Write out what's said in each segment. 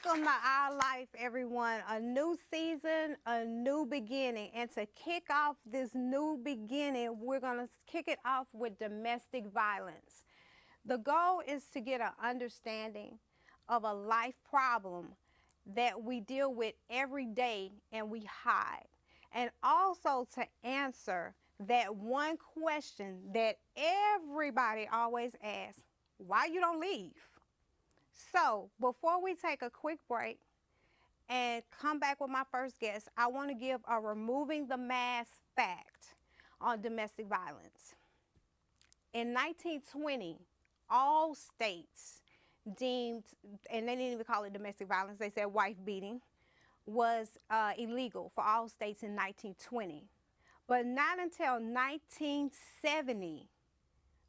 Welcome to Our Life, everyone. A new season, a new beginning. And to kick off this new beginning, we're going to kick it off with domestic violence. The goal is to get an understanding of a life problem that we deal with every day and we hide. And also to answer that one question that everybody always asks, why you don't leave? So before we take a quick break and come back with my first guest, I want to give a removing the mask fact on domestic violence. In 1920, all states deemed, and they didn't even call it domestic violence, they said wife beating, was illegal for all states in 1920. But not until 1970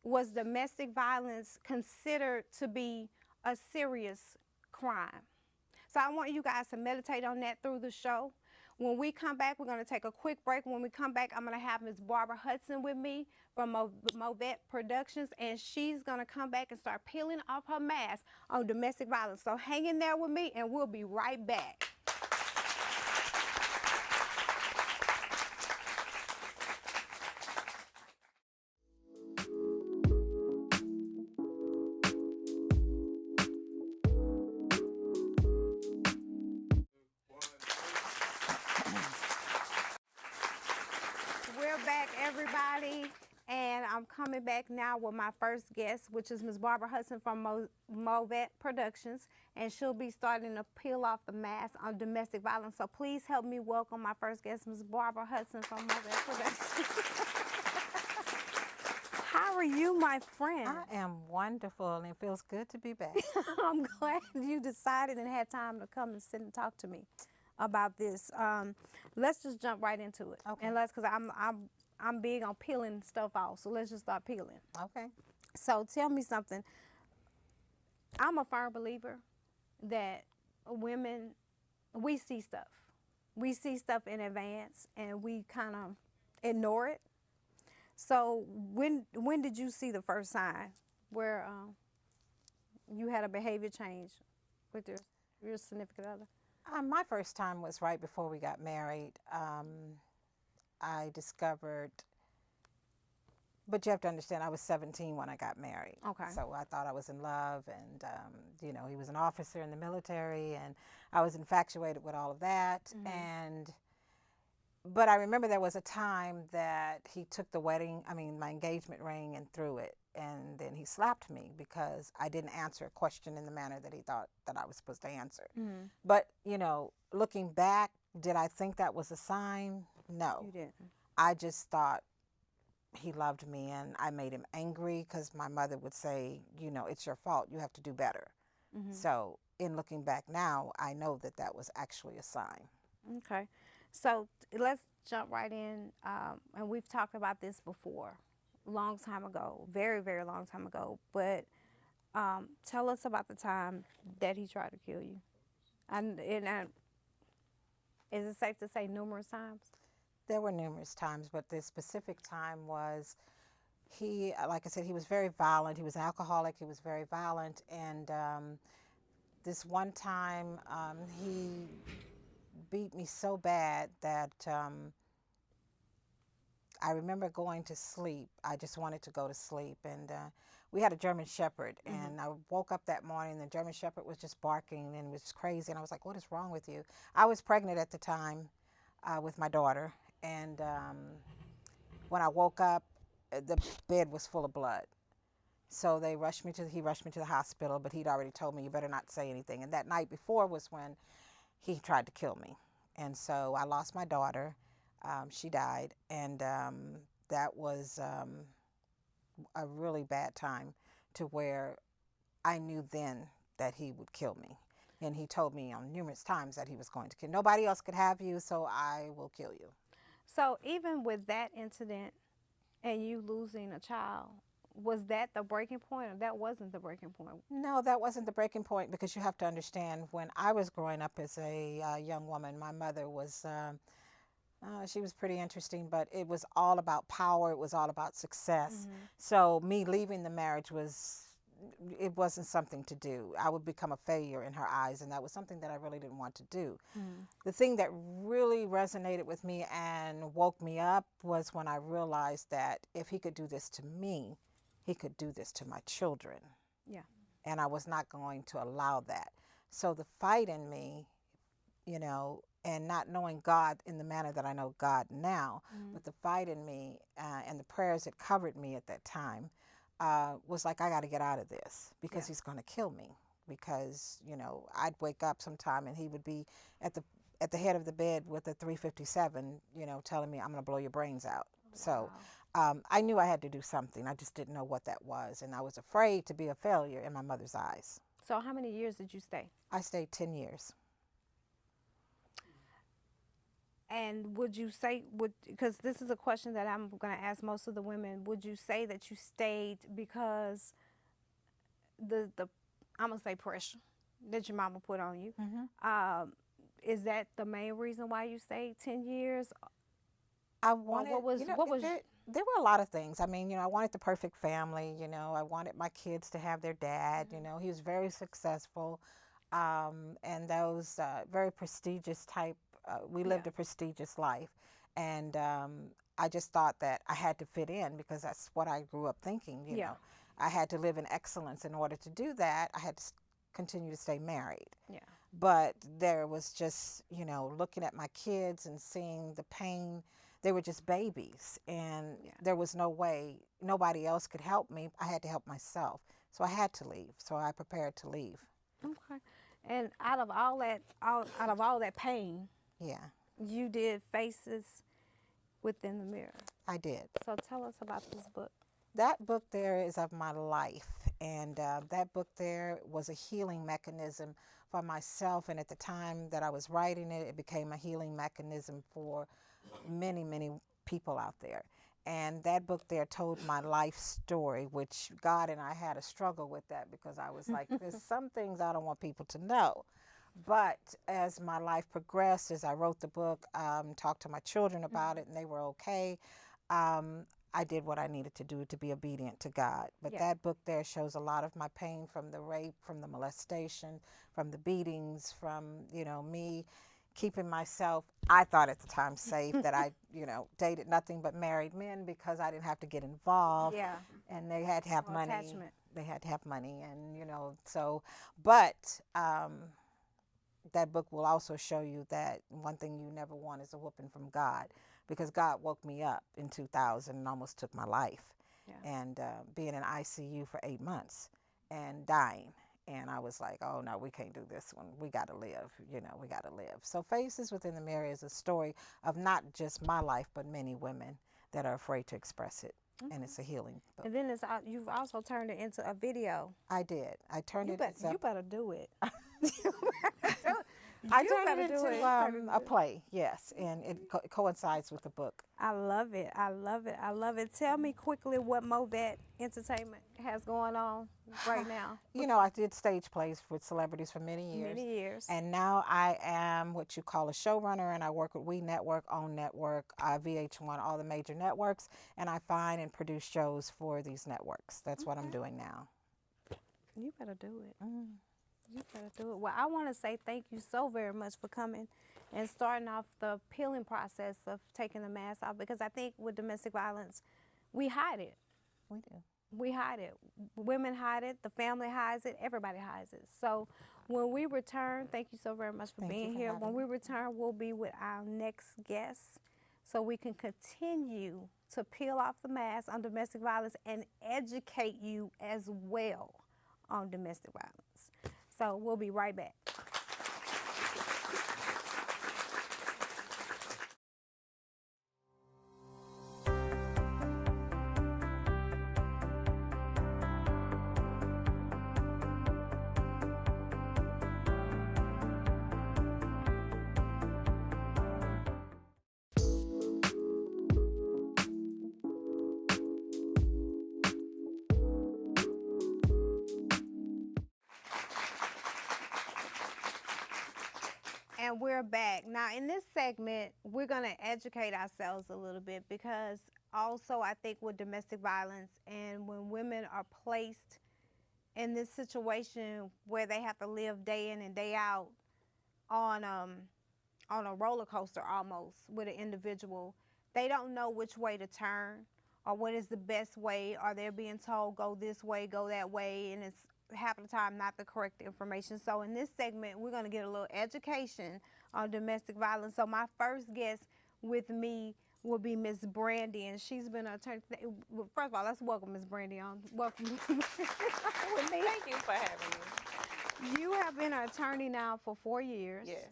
was domestic violence considered to be a serious crime. So I want you guys to meditate on that through the show. When we come back, we're going to take a quick break. When we come back, I'm going to have Ms. Barbara Hudson with me from Movet Productions, and she's going to come back and start peeling off her mask on domestic violence. So hang in there with me, and we'll be right back. We're back, everybody, and I'm coming back now with my first guest, which is Ms. Barbara Hudson from Movet Productions, and she'll be starting to peel off the mask on domestic violence. So please help me welcome my first guest, Ms. Barbara Hudson from Movet Productions. How are you, my friend? I am wonderful, and it feels good to be back. I'm glad you decided and had time to come and sit and talk to me about this. Let's just jump right into it. Okay. And because I'm big on peeling stuff off, so let's just start peeling. Okay. So tell me something. I'm a firm believer that women, we see stuff. We see stuff in advance, and we kind of ignore it. So when did you see the first sign where you had a behavior change with your significant other? My first time was right before we got married. I discovered, but you have to understand, I was 17 when I got married. Okay. So I thought I was in love, and you know, he was an officer in the military, and I was infatuated with all of that. Mm-hmm. But I remember there was a time that he took my engagement ring and threw it. And then he slapped me because I didn't answer a question in the manner that he thought that I was supposed to answer. Mm-hmm. But, you know, looking back, did I think that was a sign? No. You didn't. I just thought he loved me, and I made him angry because my mother would say, you know, it's your fault. You have to do better. Mm-hmm. So in looking back now, I know that that was actually a sign. Okay. So let's jump right in. And we've talked about this before. Long time ago, very, very long time ago. But tell us about the time that he tried to kill you. And is it safe to say numerous times? There were numerous times, but this specific time was he, like I said, he was very violent. He was an alcoholic. He was very violent. And this one time he beat me so bad that I remember going to sleep. I just wanted to go to sleep. And we had a German Shepherd. Mm-hmm. And I woke up that morning, and the German Shepherd was just barking and was crazy. And I was like, what is wrong with you? I was pregnant at the time with my daughter. And when I woke up, the bed was full of blood. So he rushed me to the hospital, but he'd already told me, you better not say anything. And that night before was when he tried to kill me. And so I lost my daughter. She died, and that was a really bad time, to where I knew then that he would kill me. And he told me on numerous times that he was going to kill. Nobody else could have you, so I will kill you. So even with that incident and you losing a child, was that the breaking point, or that wasn't the breaking point? No, that wasn't the breaking point, because you have to understand, when I was growing up as a young woman, my mother was... she was pretty interesting, but it was all about power. It was all about success. Mm-hmm. So me leaving the marriage was it wasn't something to do. I would become a failure in her eyes, and that was something that I really didn't want to do. The thing that really resonated with me and woke me up was when I realized that if he could do this to me, he could do this to my children. Yeah. And I was not going to allow that. So the fight in me, and not knowing God in the manner that I know God now, but the fight in me and the prayers that covered me at that time was like, I got to get out of this because he's going to kill me. Because, I'd wake up sometime and he would be at the head of the bed with a 357, telling me, I'm going to blow your brains out. So I knew I had to do something. I just didn't know what that was. And I was afraid to be a failure in my mother's eyes. So how many years did you stay? I stayed 10 years. And would you say, because this is a question that I'm going to ask most of the women, would you say that you stayed because the I'm going to say pressure that your mama put on you? Is that the main reason why you stayed 10 years? I wanted, what was there were a lot of things. I mean, I wanted the perfect family, I wanted my kids to have their dad, he was very successful, and those very prestigious type, we lived a prestigious life, and I just thought that I had to fit in because that's what I grew up thinking, know. I had to live in excellence. In order to do that, I had to continue to stay married. Yeah. But there was just, looking at my kids and seeing the pain. They were just babies, and there was no way, nobody else could help me. I had to help myself. So I had to leave. So I prepared to leave. Okay. And out of all that pain, you did Faces Within the Mirror. I did. So tell us about this book. That book there is of my life, and that book there was a healing mechanism for myself, and at the time that I was writing it, it became a healing mechanism for many, many people out there. And that book there told my life story, which God and I had a struggle with that because I was like, there's some things I don't want people to know. But as my life progressed, as I wrote the book, talked to my children about it, and they were okay, I did what I needed to do to be obedient to God. But that book there shows a lot of my pain from the rape, from the molestation, from the beatings, from, me keeping myself, I thought at the time, safe, that I, dated nothing but married men because I didn't have to get involved. Yeah. And they had to have No money. attachment. They had to have money, and, so, but that book will also show you that one thing you never want is a whooping from God, because God woke me up in 2000 and almost took my life, and being in ICU for 8 months and dying. And I was like, oh, no, we can't do this one. We got to live, we got to live. So Faces Within the Mirror is a story of not just my life, but many women that are afraid to express it. And it's a healing book. And then you've also turned it into a video. I did. I turned it into... You better do it. I turned it into a play, yes, and it coincides with the book. I love it. I love it. I love it. Tell me quickly what Movet Entertainment has going on right now. I did stage plays with celebrities for many years. Many years. And now I am what you call a showrunner, and I work with We Network, OWN Network, VH1, all the major networks, and I find and produce shows for these networks. That's what I'm doing now. You better do it. You better do it. Well, I want to say thank you so very much for coming and starting off the peeling process of taking the mask off, because I think with domestic violence, we hide it. We do. We hide it. Women hide it. The family hides it. Everybody hides it. So when we return, thank you so very much for being here. When we return, we'll be with our next guest so we can continue to peel off the mask on domestic violence and educate you as well on domestic violence. So we'll be right back. And we're back. Now, in this segment, we're going to educate ourselves a little bit, because also I think with domestic violence and when women are placed in this situation where they have to live day in and day out on a roller coaster almost with an individual. They don't know which way to turn or what is the best way, or they're being told go this way, go that way, and it's half of the time not the correct information. So in this segment, we're going to get a little education on domestic violence. So my first guest with me will be Miss Brandy, and she's been an attorney. First of all, let's welcome Miss Brandy on. Welcome with me. Thank you for having me. You have been an attorney now for 4 years. Yes.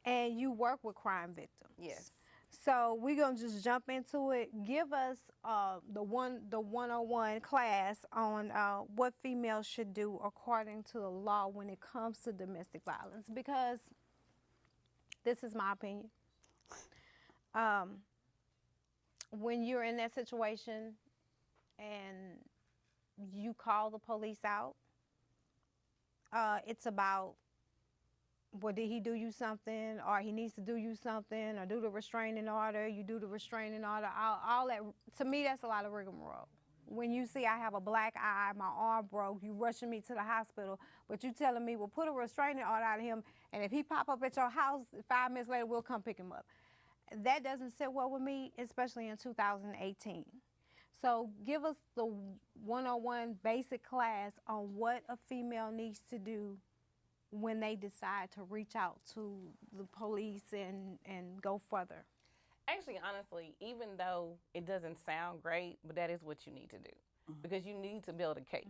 And you work with crime victims. Yes. So we're gonna just jump into it. Give us the 101 class on what females should do according to the law when it comes to domestic violence, because this is my opinion. When you're in that situation and you call the police out, it's about, well, did he do you something, or he needs to do you something, or do the restraining order, you do the restraining order, all that. To me, that's a lot of rigmarole. When you see I have a black eye, my arm broke, you rushing me to the hospital, but you telling me, well, put a restraining order out of him, and if he pop up at your house 5 minutes later, we'll come pick him up. That doesn't sit well with me, especially in 2018. So give us the 101 basic class on what a female needs to do when they decide to reach out to the police and go further. Actually, honestly, even though it doesn't sound great, but that is what you need to do, because you need to build a case.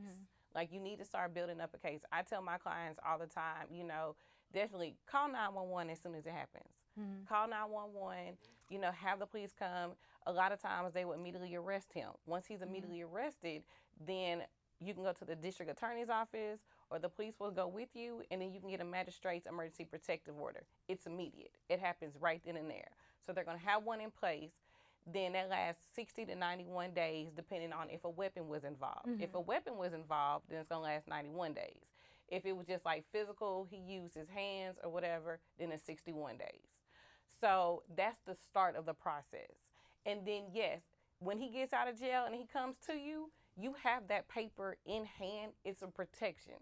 Like, you need to start building up a case. I tell my clients all the time, you know, definitely call 911 as soon as it happens. Call 911, you know, have the police come. A lot of times they will immediately arrest him. Once he's immediately arrested, then you can go to the district attorney's office, or the police will go with you, and then you can get a magistrate's emergency protective order. It's immediate. It happens right then and there. So they're going to have one in place. Then that lasts 60 to 91 days, depending on if a weapon was involved. If a weapon was involved, then it's going to last 91 days. If it was just like physical, he used his hands or whatever, then it's 61 days. So that's the start of the process. And then, yes, when he gets out of jail and he comes to you, you have that paper in hand. It's a protection.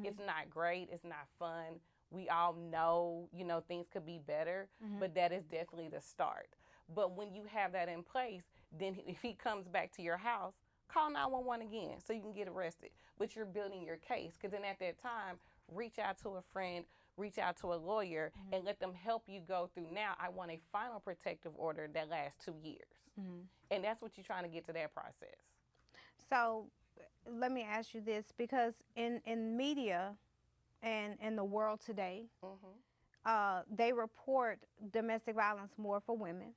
It's not great. It's not fun. We all know, you know, things could be better, but that is definitely the start. But when you have that in place, then if he comes back to your house, call 911 again so you can get arrested. But you're building your case, because then at that time, reach out to a friend, reach out to a lawyer, and let them help you go through. Now, I want a final protective order that lasts 2 years. And that's what you're trying to get to that process. So let me ask you this, because in media and in the world today, they report domestic violence more for women.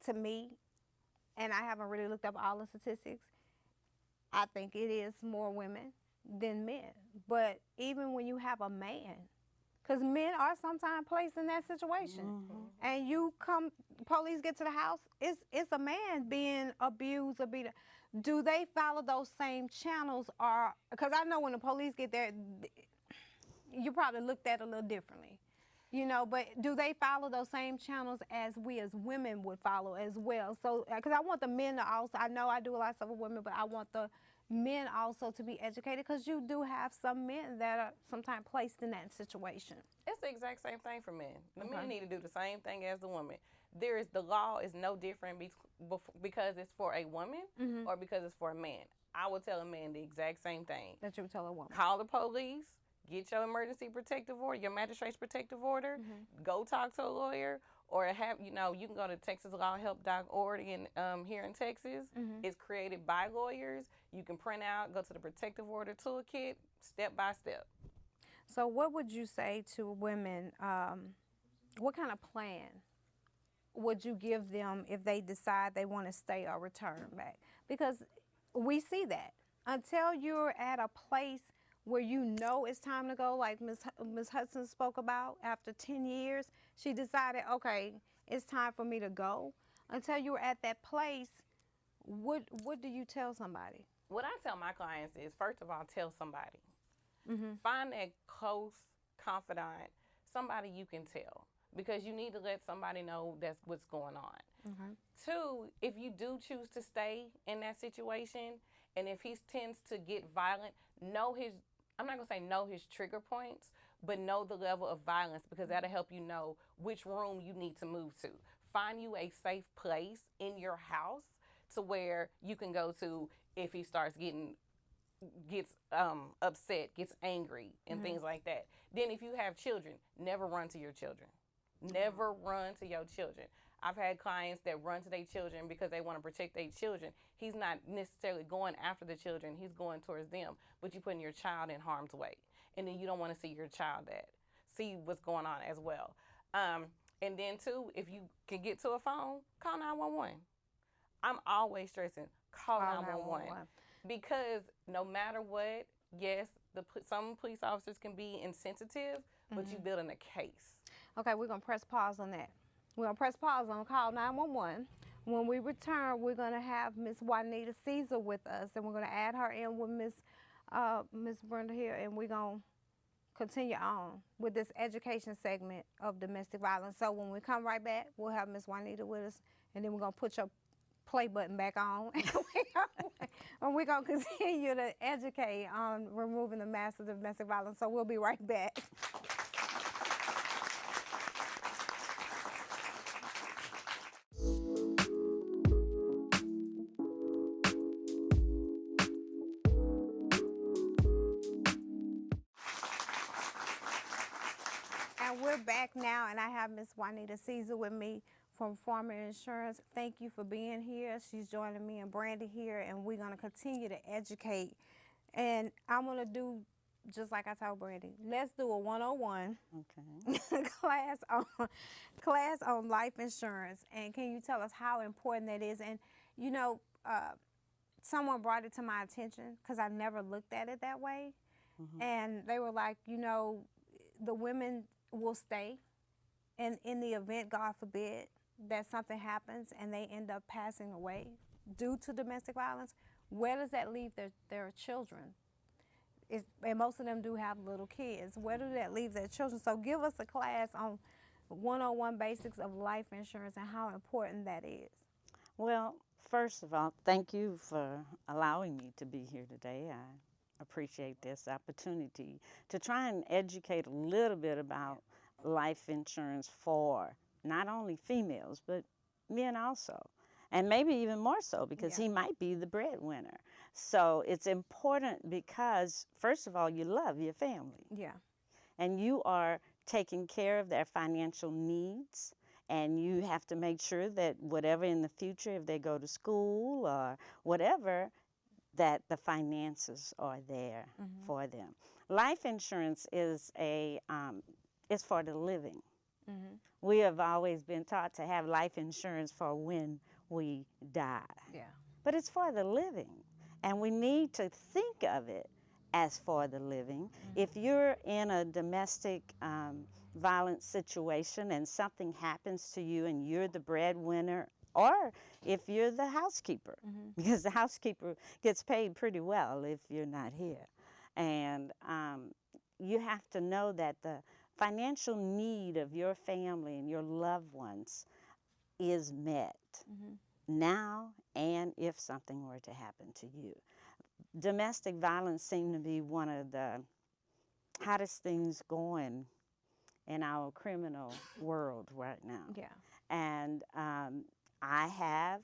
To me, and I haven't really looked up all the statistics, I think it is more women than men. But even when you have a man, because men are sometimes placed in that situation, and police get to the house, it's a man being abused or beat up. Do they follow those same channels? Or, because I know when the police get there, you probably looked at it a little differently, you know, but do they follow those same channels as we as women would follow as well? So, because I want the men to also, I know I do a lot of stuff with women, but I want the men also to be educated, because you do have some men that are sometimes placed in that situation. It's the exact same thing for men. The men need to do the same thing as the woman. The law is no different because it's for a woman or because it's for a man. I would tell a man the exact same thing. That you would tell a woman. Call the police, get your emergency protective order, your magistrate's protective order, go talk to a lawyer, or you can go to texaslawhelp.org here in Texas. It's created by lawyers. You can print out, go to the protective order toolkit, step by step. So what would you say to women, what kind of plan would you give them if they decide they want to stay or return back? Because we see that. Until you're at a place where you know it's time to go, like Ms. Hudson spoke about, after 10 years, she decided, okay, it's time for me to go. Until you're at that place, what do you tell somebody? What I tell my clients is, first of all, tell somebody. Find that close confidant, somebody you can tell, because you need to let somebody know that's what's going on. 2, if you do choose to stay in that situation, and if he tends to get violent, know his, I'm not going to say know his trigger points, but know the level of violence, because that'll help you know which room you need to move to. Find you a safe place in your house to where you can go to if he starts gets upset, gets angry, and things like that. Then if you have children, never run to your children. Never run to your children. I've had clients that run to their children because they want to protect their children. He's not necessarily going after the children, he's going towards them, but you're putting your child in harm's way. And then you don't want to see your child see what's going on as well. And then too, if you can get to a phone, call 911. I'm always stressing, call 911. Because no matter what, yes, some police officers can be insensitive, but you're building a case. Okay, we're going to press pause on that. We're going to press pause on call 911. When we return, we're going to have Miss Juanita Caesar with us, and we're going to add her in with Miss Brenda here, and we're going to continue on with this education segment of domestic violence. So when we come right back, we'll have Miss Juanita with us, and then we're going to put your play button back on, and we're going to continue to educate on removing the mask of domestic violence. So we'll be right back. And we're back now, and I have Miss Juanita Caesar with me from Farmer Insurance. Thank you for being here. She's joining me and Brandy here, and we're going to continue to educate. And I'm going to do just like I told Brandy. Let's do a 101 class on life insurance. And can you tell us how important that is? And you know, someone brought it to my attention because I never looked at it that way. And they were like, you know, the women will stay, and in the event, God forbid, that something happens and they end up passing away due to domestic violence, where does that leave their children? And most of them do have little kids. Where do that leave their children? So give us a class on 101 basics of life insurance and how important that is. Well, first of all, thank you for allowing me to be here today. I appreciate this opportunity to try and educate a little bit about life insurance for not only females, but men also. And maybe even more so because he might be the breadwinner. So it's important because, first of all, you love your family. Yeah. And you are taking care of their financial needs. And you have to make sure that whatever in the future, if they go to school or whatever, that the finances are there for them. Life insurance is is for the living. We have always been taught to have life insurance for when we die. Yeah. But it's for the living. And we need to think of it as for the living. If you're in a domestic violence situation and something happens to you and you're the breadwinner, or if you're the housekeeper, because the housekeeper gets paid pretty well if you're not here. And you have to know that the financial need of your family and your loved ones is met now and if something were to happen to you. Domestic violence seems to be one of the hottest things going in our criminal world right now. Yeah. And I have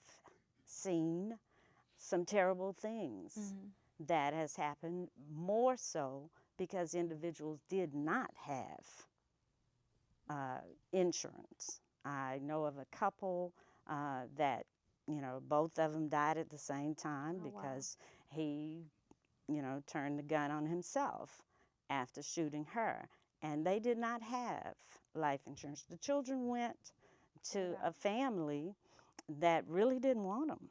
seen some terrible things that has happened, more so because individuals did not have insurance. I know of a couple that, you know, both of them died at the same time because he, you know, turned the gun on himself after shooting her. And they did not have life insurance. The children went to a family that really didn't want them.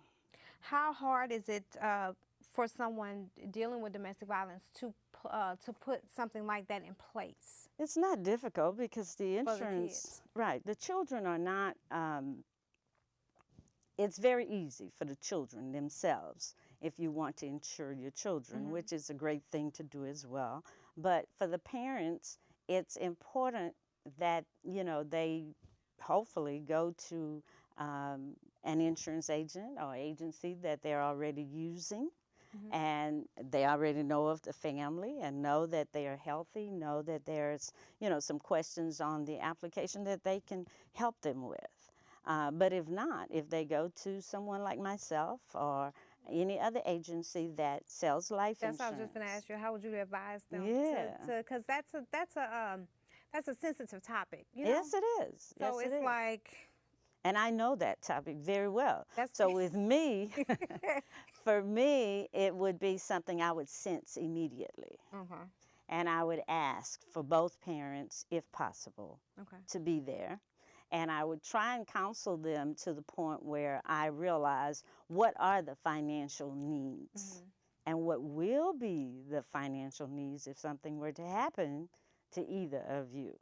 How hard is it for someone dealing with domestic violence to put something like that in place? It's not difficult because the For the insurance, kids. right, the children are not, it's very easy for the children themselves if you want to insure your children, which is a great thing to do as well. But for the parents, it's important that, you know, they hopefully go to an insurance agent or agency that they're already using and they already know of the family and know that they are healthy, know that there's, some questions on the application that they can help them with. But if not, if they go to someone like myself or any other agency that sells life That's what I was insurance. just going to ask you. How would you advise them? Yeah. Because that's a sensitive topic. Yes, it is. So yes, it's it is. like. And I know that topic very well. That's So with me, for me, it would be something I would sense immediately. Okay. And I would ask for both parents, if possible, Okay. to be there. And I would try and counsel them to the point where I realize what are the financial needs and what will be the financial needs if something were to happen to either of you.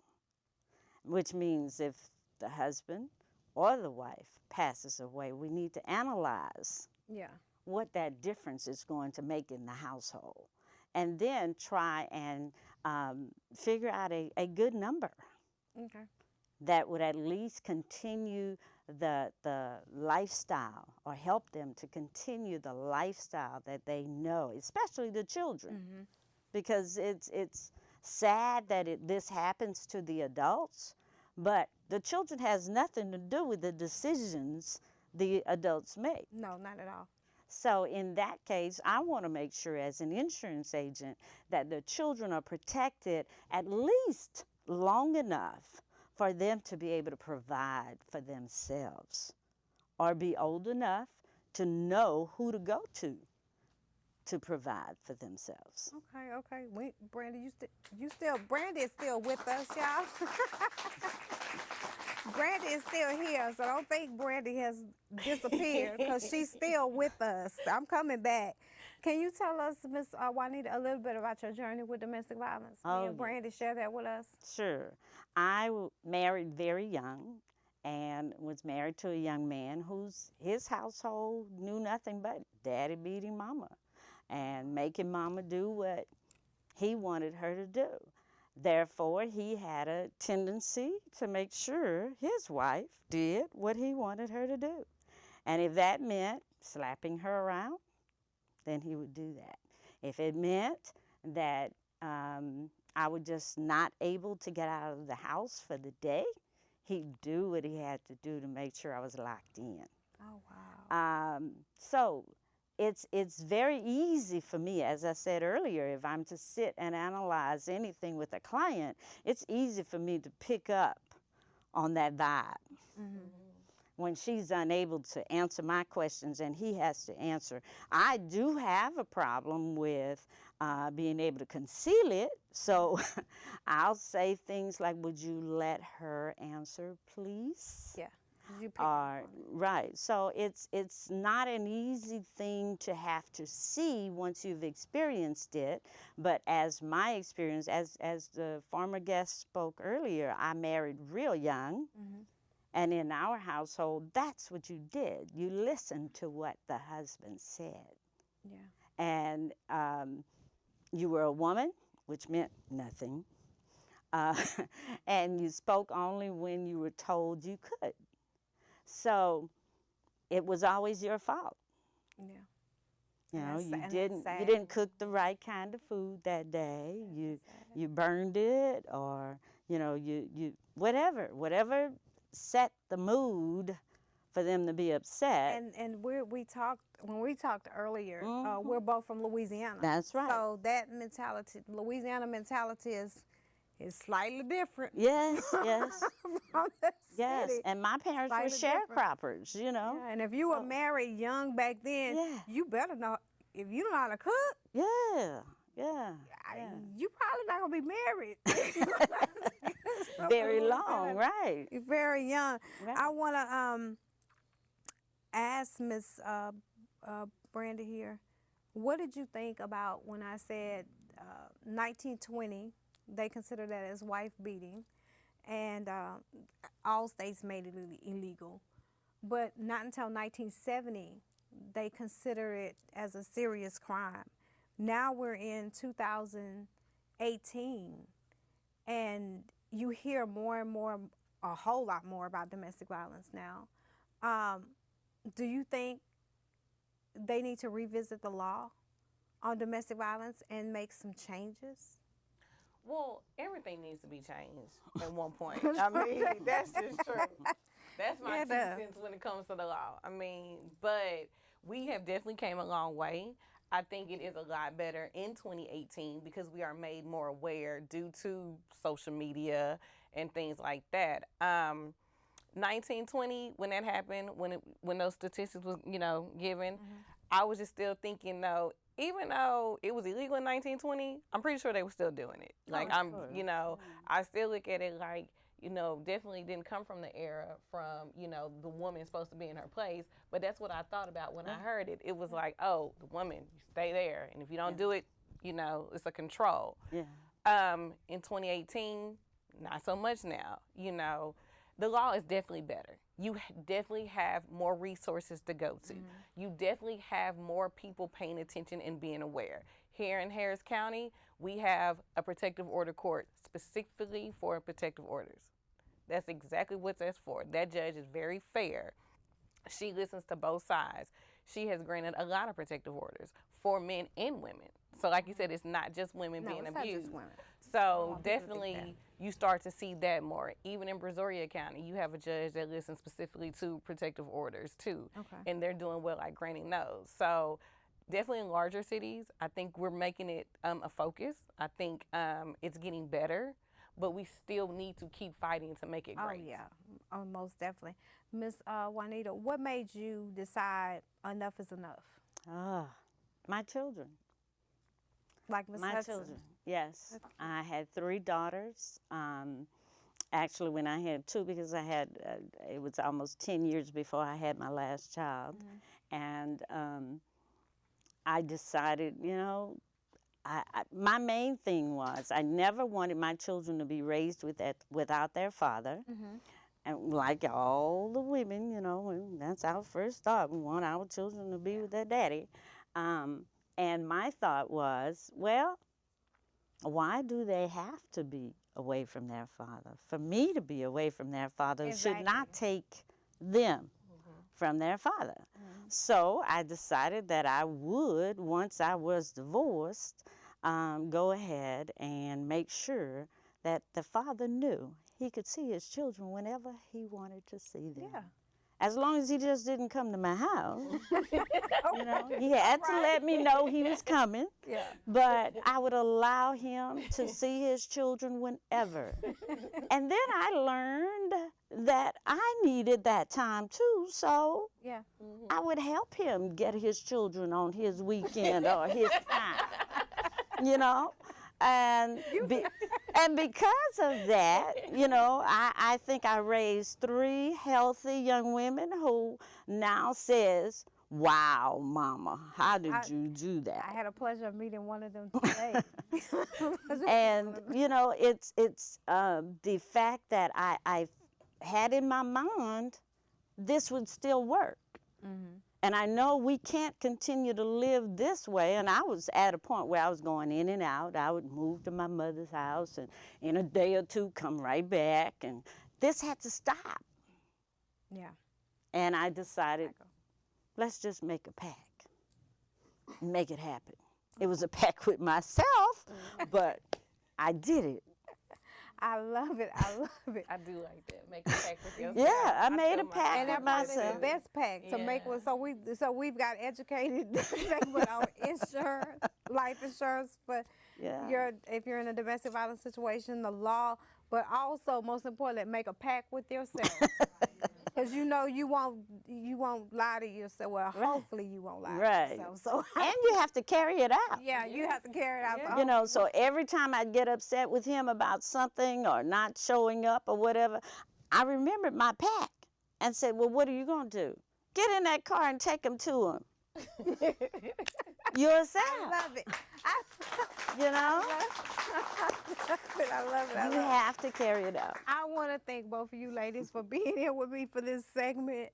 Which means if the husband or the wife passes away, we need to analyze Yeah. what that difference is going to make in the household. And then try and figure out a good number Okay. that would at least continue the lifestyle or help them to continue the lifestyle that they know, especially the children. Because it's sad that this happens to the adults, but the children has nothing to do with the decisions the adults make. No, not at all. So in that case, I want to make sure as an insurance agent that the children are protected at least long enough for them to be able to provide for themselves or be old enough to know who to go to provide for themselves. Okay. Brandy, Brandy is still with us, y'all. Brandy is still here, so don't think Brandy has disappeared because she's still with us. I'm coming back. Can you tell us, Miss Juanita, a little bit about your journey with domestic violence? Me and Brandy, share that with us. Sure. I married very young and was married to a young man his household knew nothing but daddy beating mama and making mama do what he wanted her to do. Therefore, he had a tendency to make sure his wife did what he wanted her to do. And if that meant slapping her around, then he would do that. If it meant that I was just not able to get out of the house for the day, he'd do what he had to do to make sure I was locked in. Oh, wow. So it's very easy for me, as I said earlier, if I'm to sit and analyze anything with a client, it's easy for me to pick up on that vibe. When she's unable to answer my questions and he has to answer. I do have a problem with being able to conceal it, so I'll say things like, would you let her answer, please? Yeah. You pick up on Right. So it's not an easy thing to have to see once you've experienced it. But as my experience, as the former guest spoke earlier, I married real young. And in our household, that's what you did. You listened to what the husband said. Yeah. And you were a woman, which meant nothing. And you spoke only when you were told you could. So it was always your fault. Yeah. You know, And that's you sad. didn't cook the right kind of food that day. You burned it, or you whatever set the mood for them to be upset. And when we talked earlier, we're both from Louisiana. That's right. So that mentality, Louisiana mentality, is slightly different. Yes, yes, From the yes. city. And my parents Slightly were different. sharecroppers, Yeah, and if you were married young back then, Yeah. you better know. If you don't know how to cook, Yeah, yeah. you probably not gonna be married. Very long, right? You're very young. Right. I want to ask Miss Brandy here, what did you think about when I said 1920? They consider that as wife beating, and all states made it illegal. But not until 1970, they consider it as a serious crime. Now we're in 2018, and you hear more and more, a whole lot more about domestic violence now. Do you think they need to revisit the law on domestic violence and make some changes? Well, everything needs to be changed at one point. I mean, that's just true. That's my Yeah, it does. 2 cents when it comes to the law. I mean, but we have definitely came a long way. I think it is a lot better in 2018 because we are made more aware due to social media and things like that. 1920, when that happened, when those statistics was given, I was just still thinking though, even though it was illegal in 1920, I'm pretty sure they were still doing it. Like I still look at it like, definitely didn't come from the era from, the woman supposed to be in her place. But that's what I thought about when I heard it. It was like, oh, the woman, you stay there. And if you don't do it, it's a control. Yeah. In 2018, not so much now. The law is definitely better. You definitely have more resources to go to. You definitely have more people paying attention and being aware. Here in Harris County, we have a protective order court specifically for protective orders. That's exactly what that's for. That judge is very fair. She listens to both sides. She has granted a lot of protective orders for men and women. So like you said, it's not just women being it's abused. not just women. So definitely you start to see that more. Even in Brazoria County, you have a judge that listens specifically to protective orders too. Okay. And they're doing well at granting those. So definitely in larger cities, I think we're making it a focus. I think it's getting better, but we still need to keep fighting to make it great. Oh, yeah. Most definitely. Miss Juanita, what made you decide enough is enough? My children. Like Miss My Hudson? children, yes. I had 3 daughters. Actually, when I had 2, because I had, it was almost 10 years before I had my last child. And I decided, my main thing was I never wanted my children to be raised without their father. And like all the women, that's our first thought. We want our children to be with their daddy. And my thought was, well, why do they have to be away from their father? For me to be away from their father should not take them from their father. So I decided that I would, once I was divorced, go ahead and make sure that the father knew he could see his children whenever he wanted to see them. Yeah. As long as he just didn't come to my house. He had to let me know he was coming. Yeah. But I would allow him to see his children whenever. And then I learned that I needed that time too, so Yeah. I would help him get his children on his weekend or his time. And because of that, I think I raised 3 healthy young women who now says, wow, Mama, how did you do that? I had a pleasure of meeting one of them today. And, it's the fact that I had in my mind this would still work. And I know we can't continue to live this way. And I was at a point where I was going in and out. I would move to my mother's house and in a day or 2 come right back. And this had to stop. Yeah. And I decided, let's just make a pact. Make it happen. It was a pact with myself, but I did it. I love it. I love it. I do like that. Make a pact with yourself. Yeah, I made a pact And with that probably is myself. the best pack to make one. So we've got educated segment on insurance, life insurance for if you're in a domestic violence situation, the law, but also most importantly, make a pact with yourself. Because you won't lie to yourself. Well, hopefully you won't lie to yourself. So And you have to carry it out. yeah, you have to carry it out. So every time I'd get upset with him about something or not showing up or whatever, I remembered my pact and said, well, what are you going to do? Get in that car and take him to him. Yourself. I love it. I love it. You have to carry it out. I want to thank both of you ladies for being here with me for this segment.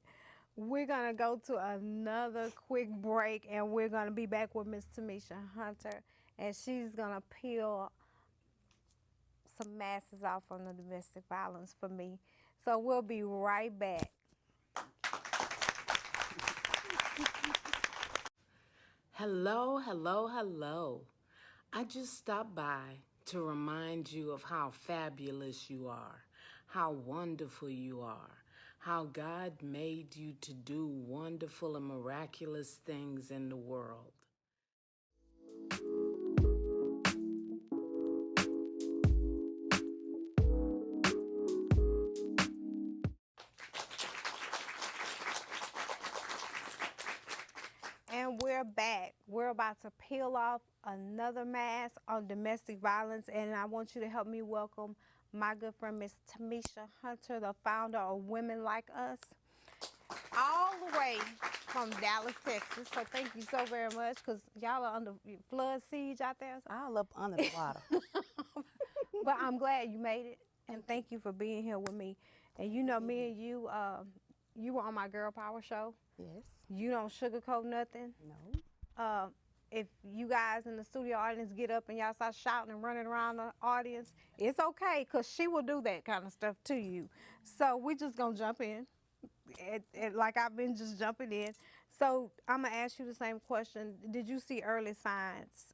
We're going to go to another quick break, and we're going to be back with Miss Tamisha Hunter, and she's going to peel some masks off on the domestic violence for me. So we'll be right back. Hello, hello, hello. I just stopped by to remind you of how fabulous you are, how wonderful you are, how God made you to do wonderful and miraculous things in the world. And we're back. We're about to peel off another mask on domestic violence, and I want you to help me welcome my good friend, Miss Tamisha Hunter, the founder of Women Like Us, all the way from Dallas, Texas. So thank you so very much, because y'all are under flood siege out there. All up under the water. But I'm glad you made it, and thank you for being here with me. And you know, me and you, you were on my Girl Power show. Yes. You don't sugarcoat nothing. No. If you guys in the studio audience get up and y'all start shouting and running around the audience, it's okay, because she will do that kind of stuff to you. So we just going to jump in, like I've been just jumping in. So I'm going to ask you the same question. Did you see early signs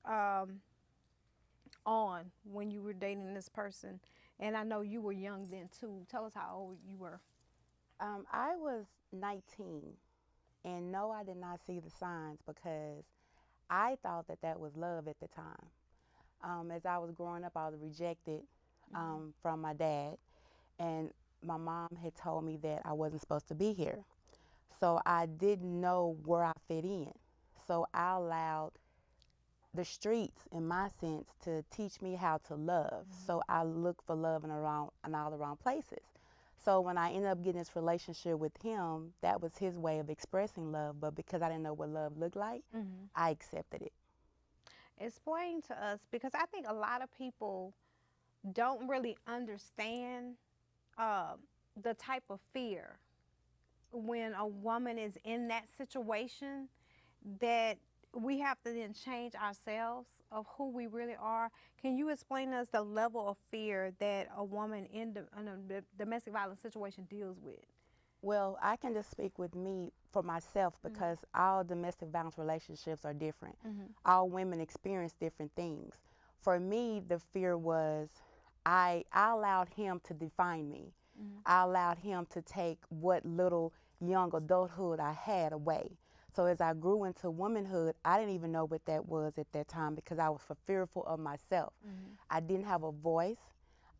on when you were dating this person? And I know you were young then, too. Tell us how old you were. I was 19, and no, I did not see the signs because I thought that that was love at the time. As I was growing up, I was rejected from my dad, and my mom had told me that I wasn't supposed to be here. So I didn't know where I fit in. So I allowed the streets, in my sense, to teach me how to love. So I looked for love in all the wrong places. So when I ended up getting this relationship with him, that was his way of expressing love. But because I didn't know what love looked like, I accepted it. Explain to us, because I think a lot of people don't really understand the type of fear when a woman is in that situation, that we have to then change ourselves of who we really are. Can you explain to us the level of fear that a woman in a domestic violence situation deals with? Well, I can just speak with me for myself because all domestic violence relationships are different. All women experience different things. For me, the fear was I allowed him to define me. I allowed him to take what little young adulthood I had away. So as I grew into womanhood, I didn't even know what that was at that time because I was fearful of myself. I didn't have a voice.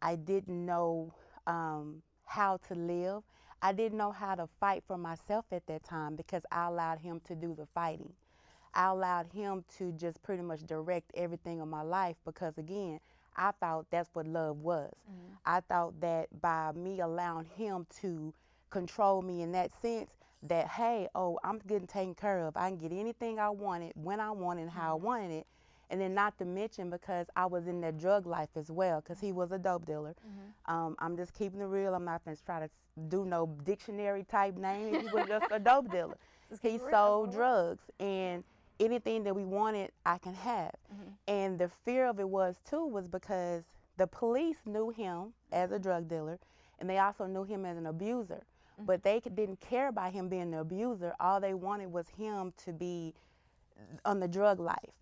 I didn't know how to live. I didn't know how to fight for myself at that time because I allowed him to do the fighting. I allowed him to just pretty much direct everything in my life because, again, I thought that's what love was. I thought that by me allowing him to control me in that sense, that, hey, oh, I'm getting taken care of. I can get anything I wanted, when I wanted, and how I wanted it. And then not to mention, because I was in that drug life as well, because he was a dope dealer. I'm just keeping it real. I'm not going to try to do no dictionary type name. He was just a dope dealer. He sold drugs, and anything that we wanted, I can have. And the fear of it was, too, was because the police knew him as a drug dealer, and they also knew him as an abuser. But they didn't care about him being the abuser. All they wanted was him to be on the drug life.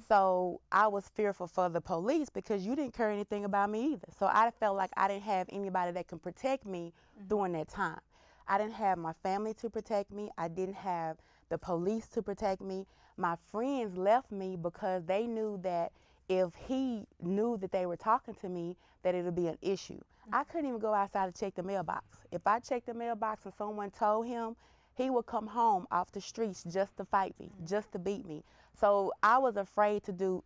So I was fearful for the police because you didn't care anything about me either. So I felt like I didn't have anybody that can protect me during that time. I didn't have my family to protect me. I didn't have the police to protect me. My friends left me because they knew that if he knew that they were talking to me, that it would be an issue. I couldn't even go outside to check the mailbox. If I checked the mailbox and someone told him, he would come home off the streets just to fight me, just to beat me. So I was afraid to go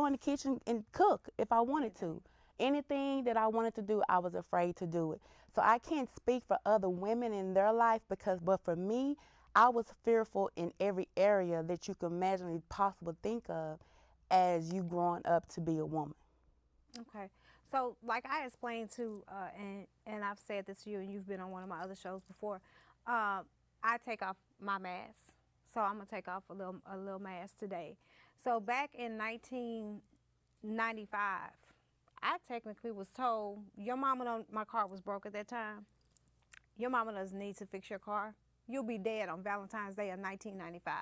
in the kitchen and cook if I wanted to. Anything that I wanted to do, I was afraid to do it. So I can't speak for other women in their life but for me, I was fearful in every area that you could imagine possible think of as you growing up to be a woman. Okay. So, like I explained to, and I've said this to you, and you've been on one of my other shows before, I take off my mask. So I'm gonna take off a little mask today. So back in 1995, I technically was told, your mama my car was broke at that time. Your mama doesn't need to fix your car. You'll be dead on Valentine's Day of 1995.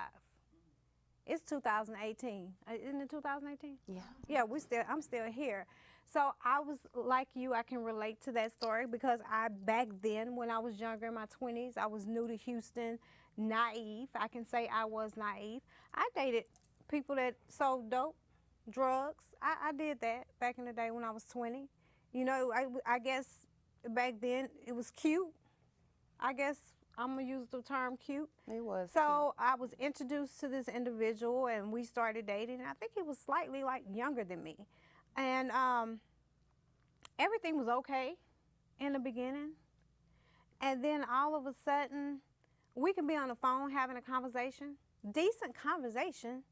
It's 2018. Isn't it 2018? Yeah. Yeah, I'm still here. So I was like you, I can relate to that story because I back then when I was younger in my 20s, I was new to Houston, naive. I can say I was naive. I dated people that sold dope, drugs. I did that back in the day when I was 20. You know, I guess back then it was cute. I guess I'm gonna use the term cute. It was. So I was introduced to this individual and we started dating. I think he was slightly like younger than me. And everything was okay in the beginning. And then all of a sudden, we can be on the phone having a conversation, decent conversation.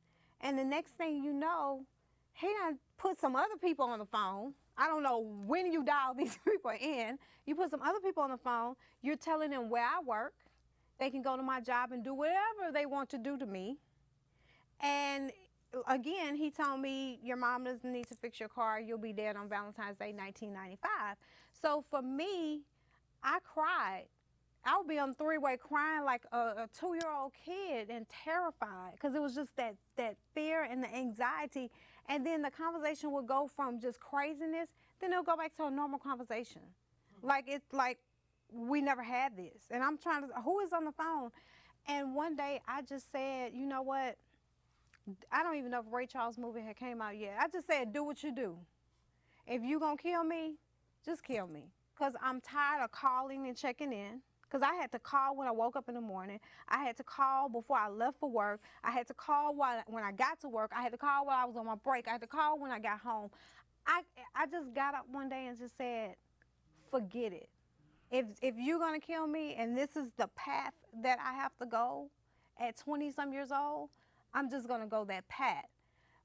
And the next thing you know, he done put some other people on the phone. I don't know when you dial these people in. You put some other people on the phone. You're telling them where I work. They can go to my job and do whatever they want to do to me. And again, he told me, your mom doesn't need to fix your car. You'll be dead on Valentine's Day, 1995. So for me, I cried. I would be on three-way crying like a 2-year-old kid and terrified because it was just that fear and the anxiety. And then the conversation would go from just craziness, then it'll go back to a normal conversation. Like it's like we never had this. And I'm trying to, who is on the phone? And one day I just said, you know what? I don't even know if Ray Charles' movie had came out yet. I just said, do what you do. If you gonna kill me, just kill me. Because I'm tired of calling and checking in. Because I had to call when I woke up in the morning. I had to call before I left for work. I had to call when I got to work. I had to call while I was on my break. I had to call when I got home. I just got up one day and just said, forget it. If you're going to kill me and this is the path that I have to go at 20-some years old, I'm just going to go that path.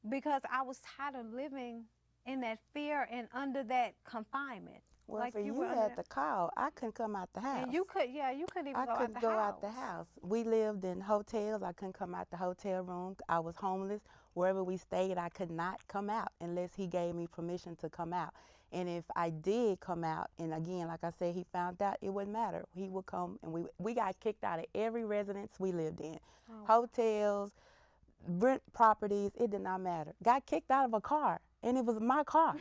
Because I was tired of living in that fear and under that confinement. Well, like for you were had to call. I couldn't come out the house. And you couldn't even I go out couldn't the go house. out the house. We lived in hotels. I couldn't come out the hotel room. I was homeless. Wherever we stayed, I could not come out unless he gave me permission to come out. And if I did come out, and again, like I said, he found out, it wouldn't matter. He would come, and we got kicked out of every residence we lived in. Hotels, rent properties, it did not matter. Got kicked out of a car, and it was my car.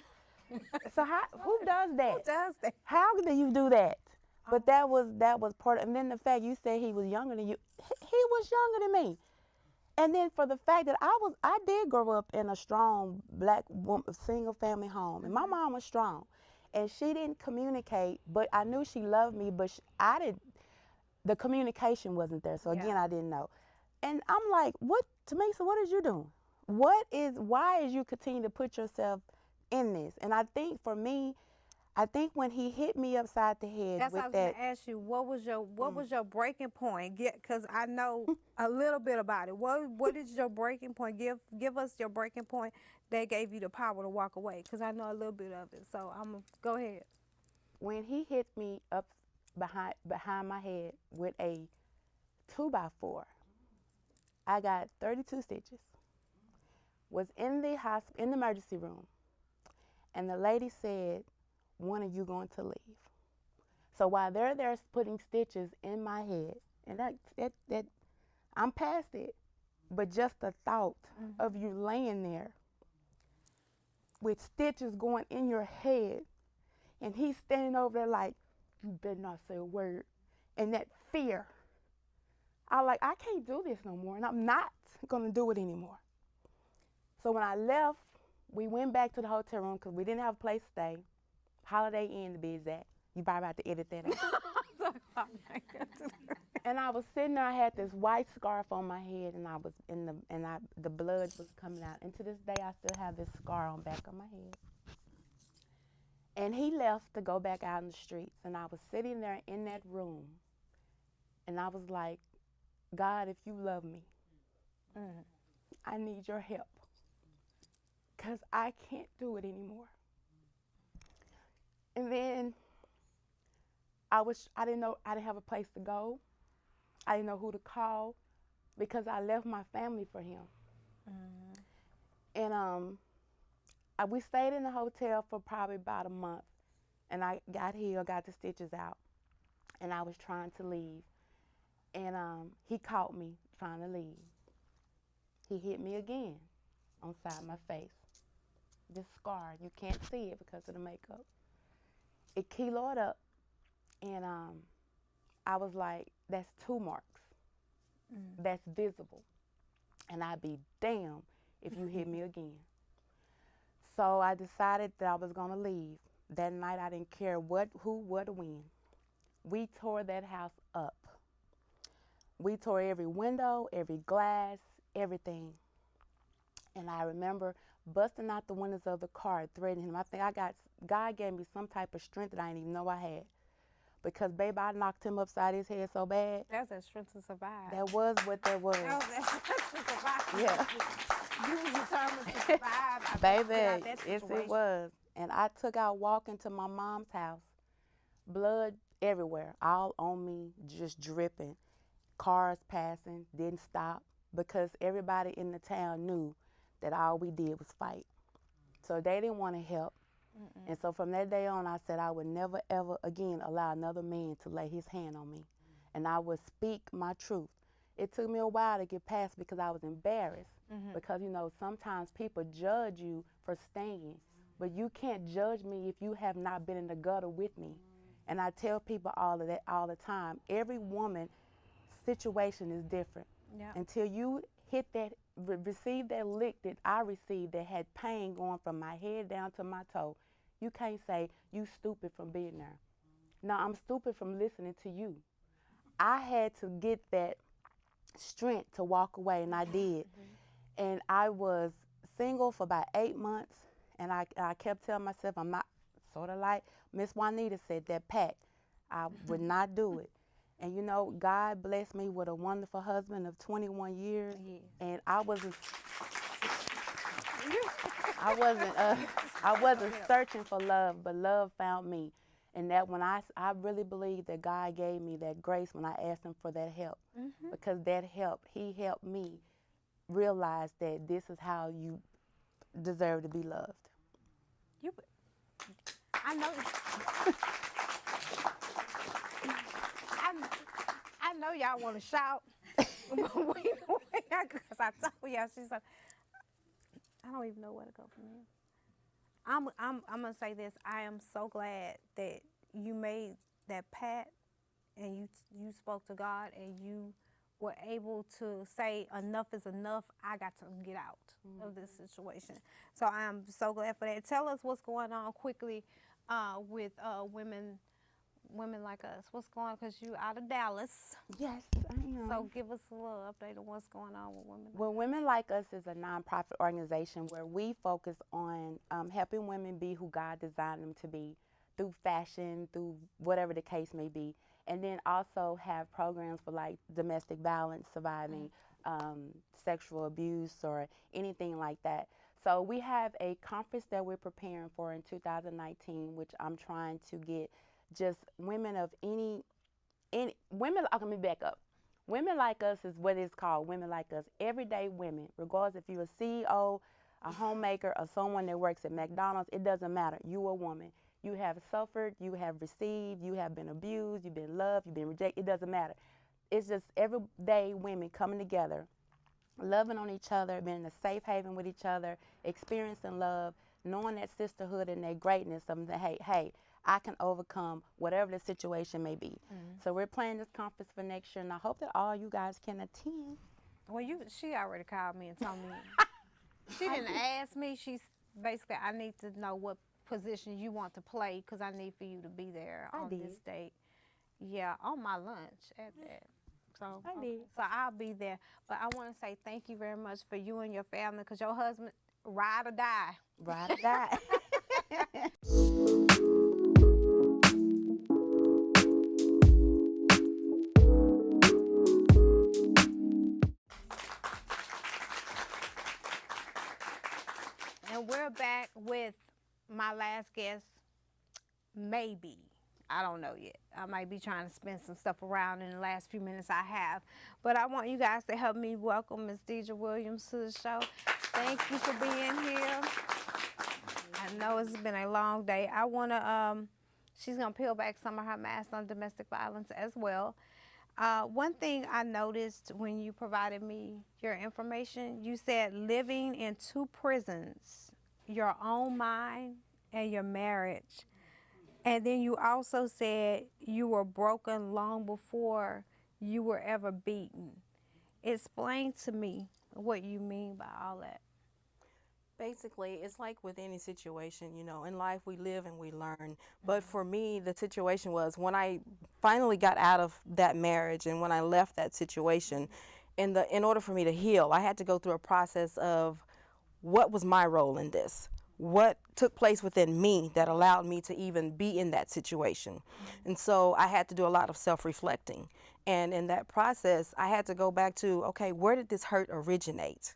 So who does that? Who does that? How do you do that? But that was part of, and then the fact you said he was younger than you, he was younger than me. And then for the fact that I did grow up in a strong black woman, single family home, and my mom was strong, and she didn't communicate, but I knew she loved me, but the communication wasn't there. So again, I didn't know. And I'm like, Tamisa, what is you doing? Why is you continue to put yourself in this? And I think for me, when he hit me upside the head That's with what I was that, gonna ask you. What was your breaking point? Because I know a little bit about it. What is your breaking point? Give us your breaking point that gave you the power to walk away. Because I know a little bit of it. So I'm gonna go ahead. when he hit me up behind my head with a 2x4, I got 32 stitches. Was in the emergency room, and the lady said, "When are you going to leave?" So while they're there putting stitches in my head, and that I'm past it, but just the thought of you laying there with stitches going in your head, and he's standing over there like, "You better not say a word," and that fear. I can't do this no more, and I'm not gonna do it anymore. So when I left, we went back to the hotel room because we didn't have a place to stay. Holiday Inn to be exact. You probably have to edit that out. And I was sitting there. I had this white scarf on my head, and I was the blood was coming out. And to this day, I still have this scar on the back of my head. And he left to go back out in the streets, and I was sitting there in that room, and I was like, God, if you love me, I need your help. Because I can't do it anymore. And then I didn't have a place to go. I didn't know who to call because I left my family for him. And we stayed in the hotel for probably about a month. And I got the stitches out, and I was trying to leave. And he caught me trying to leave. He hit me again on side of my face. This scar, you can't see it because of the makeup. It kiloed up, and I was like, that's 2 marks. That's visible. And I'd be damned if you hit me again. So I decided that I was gonna leave. That night I didn't care who, what, or when. We tore that house up. We tore every window, every glass, everything. And I remember busting out the windows of the car, threatening him. I think God gave me some type of strength that I didn't even know I had. Because, baby, I knocked him upside his head so bad. That's a strength to survive. That was what that was. That was that strength to survive. Yeah. You was determined to survive. Baby, yes, it was. And I took out walking to my mom's house. Blood everywhere, all on me, just dripping. Cars passing, didn't stop, because everybody in the town knew that all we did was fight. So they didn't want to help. And so from that day on, I said I would never, ever again allow another man to lay his hand on me. And I would speak my truth. It took me a while to get past because I was embarrassed. Because, you know, sometimes people judge you for staying. But you can't judge me if you have not been in the gutter with me. And I tell people all of that all the time. Every woman situation is different. Yeah. Until you hit that, receive that lick that I received that had pain going from my head down to my toe, you can't say you stupid from being there. No, I'm stupid from listening to you. I had to get that strength to walk away, and I did. And I was single for about 8 months, and I kept telling myself I'm not, sort of like Miss Juanita said, that pact. I would not do it. And you know, God blessed me with a wonderful husband of 21 years, and I wasn't searching for love, but love found me. And that when I really believe that God gave me that grace when I asked him for that help, because that help, he helped me realize that this is how you deserve to be loved. I know. I know y'all want to shout, because I told y'all she's like, I don't even know where to go from here. I'm gonna say this. I am so glad that you made that pact, and you spoke to God, and you were able to say enough is enough. I got to get out of this situation. So I am so glad for that. Tell us what's going on quickly with women like us. What's going on? Because you out of Dallas. Yes, I am. So give us a little update on what's going on with women. Well, Women Like Us is a nonprofit organization where we focus on helping women be who God designed them to be through fashion, through whatever the case may be. And then also have programs for like domestic violence, surviving sexual abuse or anything like that. So we have a conference that we're preparing for in 2019, which I'm trying to get just women of any women. Let me back up. Women Like Us is what it's called. Women Like Us, everyday women, regardless if you're a CEO, a homemaker, or someone that works at McDonald's. It doesn't matter. You a woman. You have suffered. You have received. You have been abused. You've been loved. You've been rejected. It doesn't matter. It's just everyday women coming together, loving on each other, being in a safe haven with each other, experiencing love, knowing that sisterhood and that greatness of the hey, I can overcome whatever the situation may be. So we're planning this conference for next year, and I hope that all you guys can attend. Well, she already called me and told me. She didn't ask me. She's basically, I need to know what position you want to play, because I need for you to be there on this date. Yeah, on my lunch at that. So so I'll be there. But I want to say thank you very much for you and your family, because your husband, ride or die. Ride or die. And we're back with my last guest, maybe. I don't know yet. I might be trying to spin some stuff around in the last few minutes I have. But I want you guys to help me welcome Ms. Deidre Williams to the show. Thank you for being here. I know it's been a long day. I want to, she's going to peel back some of her masks on domestic violence as well. One thing I noticed when you provided me your information, you said living in two prisons, your own mind and your marriage. And then you also said you were broken long before you were ever beaten. Explain to me what you mean by all that. Basically, it's like with any situation, in life we live and we learn. But for me, the situation was when I finally got out of that marriage and when I left that situation, in order for me to heal, I had to go through a process of what was my role in this? What took place within me that allowed me to even be in that situation? And so I had to do a lot of self-reflecting. And in that process, I had to go back to, okay, where did this hurt originate?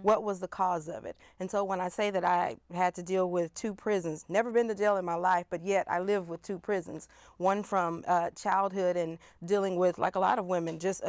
What was the cause of it? And so when I say that I had to deal with two prisons, never been to jail in my life, but yet I live with two prisons, one from childhood and dealing with, like a lot of women, just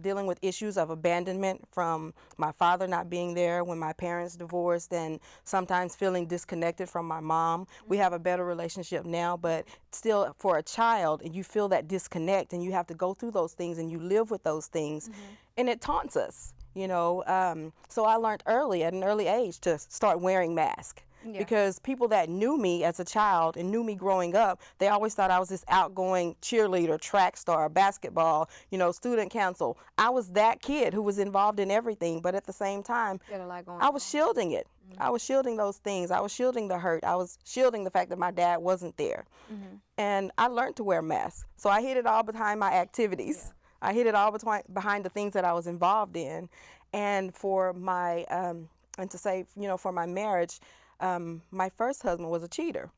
dealing with issues of abandonment from my father not being there when my parents divorced, and sometimes feeling disconnected from my mom. We have a better relationship now, but still for a child, and you feel that disconnect and you have to go through those things and you live with those things, and it taunts us. So I learned early, at an early age, to start wearing masks. Yeah. Because people that knew me as a child and knew me growing up, they always thought I was this outgoing cheerleader, track star, basketball, student council. I was that kid who was involved in everything, but at the same time, I was shielding it. I was shielding those things. I was shielding the hurt. I was shielding the fact that my dad wasn't there. And I learned to wear masks. So I hid it all behind my activities. Yeah. I hid it all behind the things that I was involved in. And for my, for my marriage, my first husband was a cheater.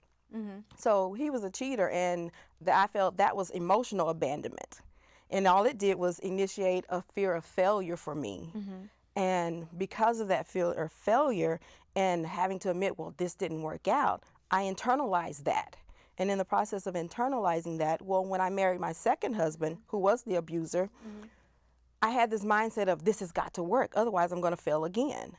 So he was a cheater, and I felt that was emotional abandonment. And all it did was initiate a fear of failure for me. And because of that fear of failure and having to admit, well, this didn't work out, I internalized that. And in the process of internalizing that, well, when I married my second husband, who was the abuser, I had this mindset of this has got to work, otherwise I'm going to fail again.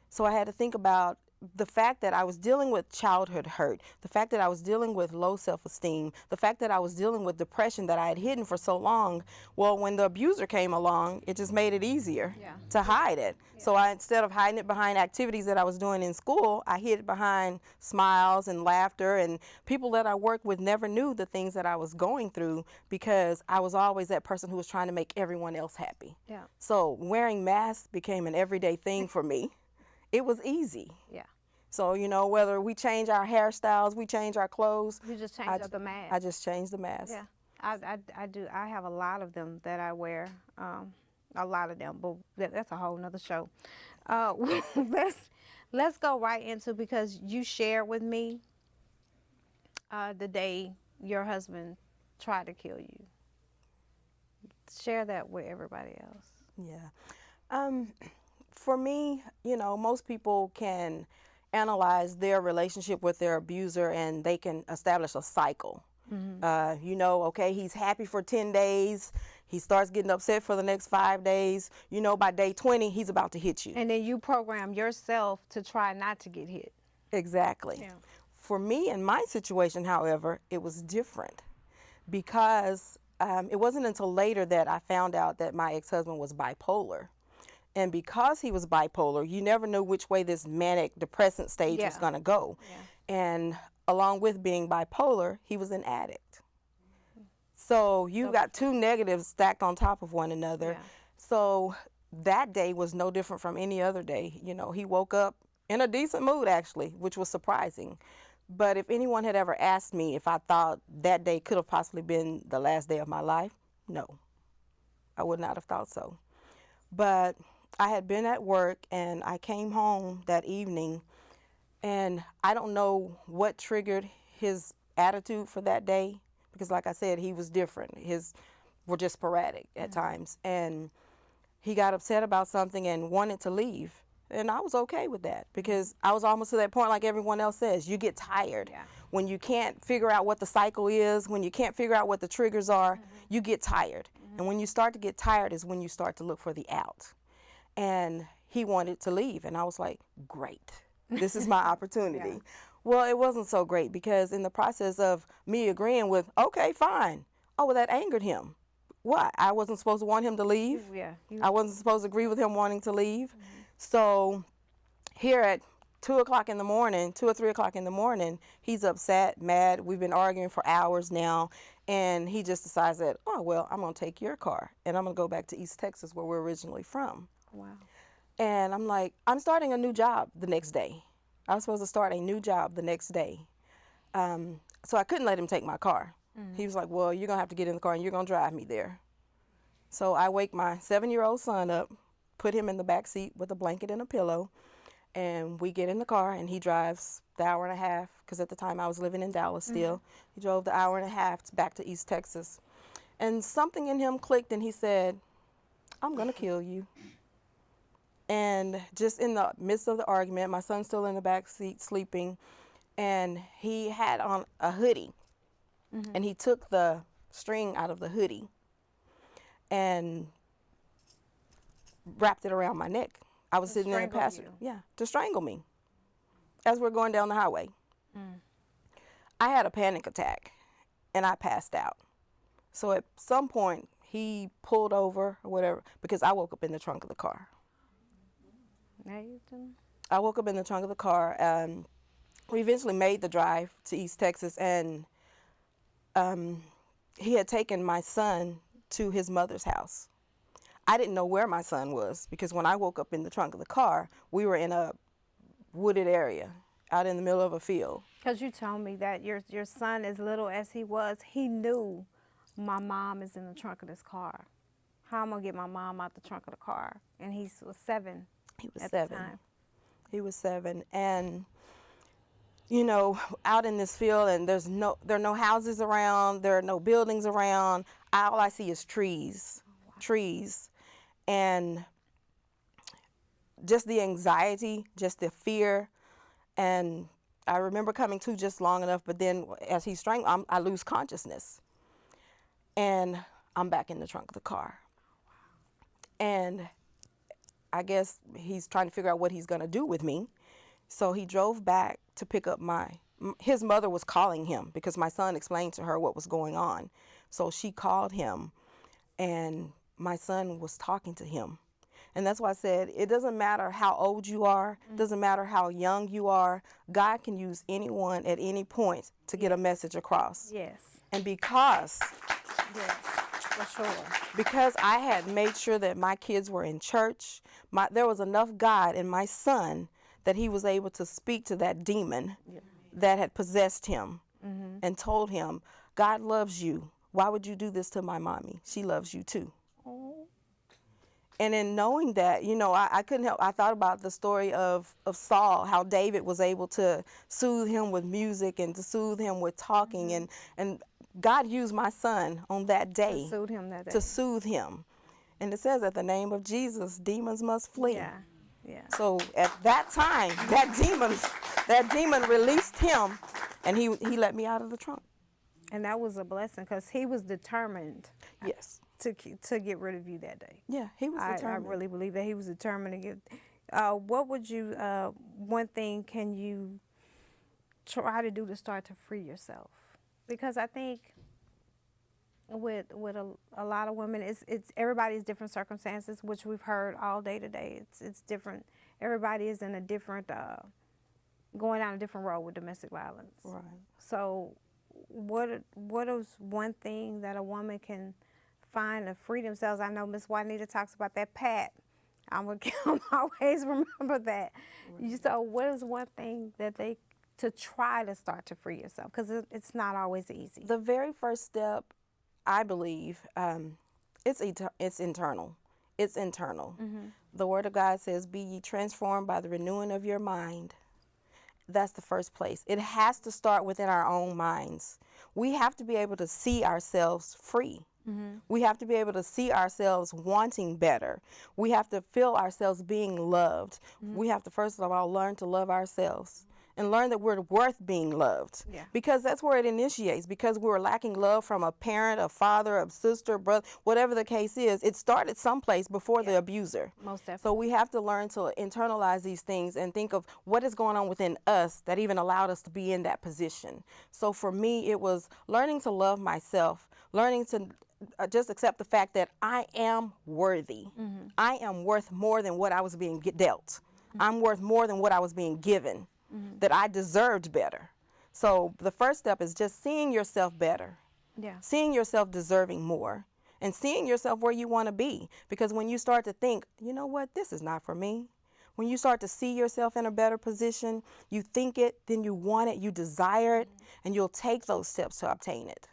So I had to think about the fact that I was dealing with childhood hurt, the fact that I was dealing with low self-esteem, the fact that I was dealing with depression that I had hidden for so long. Well, when the abuser came along, it just made it easier to hide it. Yeah. So instead of hiding it behind activities that I was doing in school, I hid it behind smiles and laughter, and people that I worked with never knew the things that I was going through because I was always that person who was trying to make everyone else happy. Yeah. So wearing masks became an everyday thing for me. It was easy. Yeah. So, whether we change our hairstyles, we change our clothes. You just change up the mask. I just changed the mask. Yeah. I do. I have a lot of them that I wear. A lot of them, but that's a whole nother show. Let's go right into, because you shared with me the day your husband tried to kill you. Share that with everybody else. Yeah. For me, most people can analyze their relationship with their abuser and they can establish a cycle. Okay, he's happy for 10 days. He starts getting upset for the next 5 days. By day 20, he's about to hit you. And then you program yourself to try not to get hit. Exactly. Yeah. For me, in my situation, however, it was different because it wasn't until later that I found out that my ex-husband was bipolar. And because he was bipolar, you never knew which way this manic depressant stage was going to go. Yeah. And along with being bipolar, he was an addict. So you got two negatives stacked on top of one another. Yeah. So that day was no different from any other day. He woke up in a decent mood, actually, which was surprising. But if anyone had ever asked me if I thought that day could have possibly been the last day of my life, no, I would not have thought so. But I had been at work and I came home that evening, and I don't know what triggered his attitude for that day, because like I said, he was different. His were just sporadic at times, and he got upset about something and wanted to leave. And I was okay with that because I was almost to that point, like everyone else says, you get tired. Yeah. When you can't figure out what the cycle is, when you can't figure out what the triggers are, you get tired. And when you start to get tired is when you start to look for the out. And he wanted to leave, and I was like, great, this is my opportunity. Yeah. Well, it wasn't so great because in the process of me agreeing with, okay, fine, well, that angered him. what? I wasn't supposed to want him to leave. Yeah. I wasn't supposed to agree with him wanting to leave. So here at 2 o'clock in the morning, 2 or 3 o'clock in the morning, he's upset, mad. We've been arguing for hours now. And he just decides that, oh, well, I'm going to take your car and I'm going to go back to East Texas where we're originally from. Wow. And I'm like, I'm starting a new job the next day. I was supposed to start a new job the next day. So I couldn't let him take my car. He was like, well, you're going to have to get in the car and you're going to drive me there. So I wake my 7-year-old son up, put him in the back seat with a blanket and a pillow, and we get in the car and he drives the hour and a half, because at the time I was living in Dallas still. He drove the hour and a half back to East Texas. And something in him clicked and he said, I'm going to kill you. And just in the midst of the argument, my son's still in the back seat sleeping, and he had on a hoodie. And he took the string out of the hoodie and wrapped it around my neck. I was sitting in the passenger. Yeah, to strangle me as we're going down the highway. I had a panic attack and I passed out. So at some point he pulled over or whatever, because I woke up in the trunk of the car. I woke up in the trunk of the car. We eventually made the drive to East Texas, and he had taken my son to his mother's house. I didn't know where my son was, because when I woke up in the trunk of the car, we were in a wooded area out in the middle of a field. Because you told me that your son, as little as he was, he knew my mom is in the trunk of this car. How am I going to get my mom out the trunk of the car? And he was 7. He was at 7. the time. He was 7. And, you know, out in this field, and there are no houses around, there are no buildings around. All I see is trees, trees. And just the anxiety, just the fear. And I remember coming to just long enough, but then as he strangled, I lose consciousness. And I'm back in the trunk of the car. And I guess he's trying to figure out what he's going to do with me. So he drove back to pick up his mother was calling him, because my son explained to her what was going on. So she called him, and my son was talking to him. And that's why I said, it doesn't matter how old you are, it doesn't matter how young you are, God can use anyone at any point to get a message across. Yes. And because For sure. because I had made sure that my kids were in church, there was enough God in my son that he was able to speak to that demon that had possessed him and told him, God loves you. Why would you do this to my mommy? She loves you too. And in knowing that, you know, I couldn't help, I thought about the story of Saul, how David was able to soothe him with music and to soothe him with talking. And God used my son on that day To soothe him that day. to soothe him. And it says, at the name of Jesus, demons must flee. Yeah. Yeah. So at that time, that demon released him, and he let me out of the trunk. And that was a blessing, because he was determined Yes. to get rid of you that day. Yeah, he was I determined. really believe that he was determined to get. What would you? One thing can you try to do to start to free yourself? Because I think with a lot of women, it's everybody's different circumstances, which we've heard all day today. It's different. Everybody is in a different, going down a different road with domestic violence. Right. So, what is one thing that a woman can find to free themselves? I know Miss Juanita talks about that pat. I'm gonna always remember that. Right. So, what is one thing that they to try to start to free yourself? Because it's not always easy. The very first step, I believe, it's internal. It's internal. The Word of God says, "Be ye transformed by the renewing of your mind." That's the first place. It has to start within our own minds. We have to be able to see ourselves free. We have to be able to see ourselves wanting better. We have to feel ourselves being loved. We have to, first of all, learn to love ourselves. and learn that we're worth being loved. Yeah. Because that's where it initiates. Because we were lacking love from a parent, a father, a sister, brother, whatever the case is, it started someplace before the abuser. Most definitely. So we have to learn to internalize these things and think of what is going on within us that even allowed us to be in that position. So for me, it was learning to love myself, learning to just accept the fact that I am worthy. I am worth more than what I was being dealt. I'm worth more than what I was being given, that I deserved better. So the first step is just seeing yourself better, seeing yourself deserving more, and seeing yourself where you want to be. Because when you start to think, you know what, this is not for me. When you start to see yourself in a better position, you think it, then you want it, you desire it, and you'll take those steps to obtain it.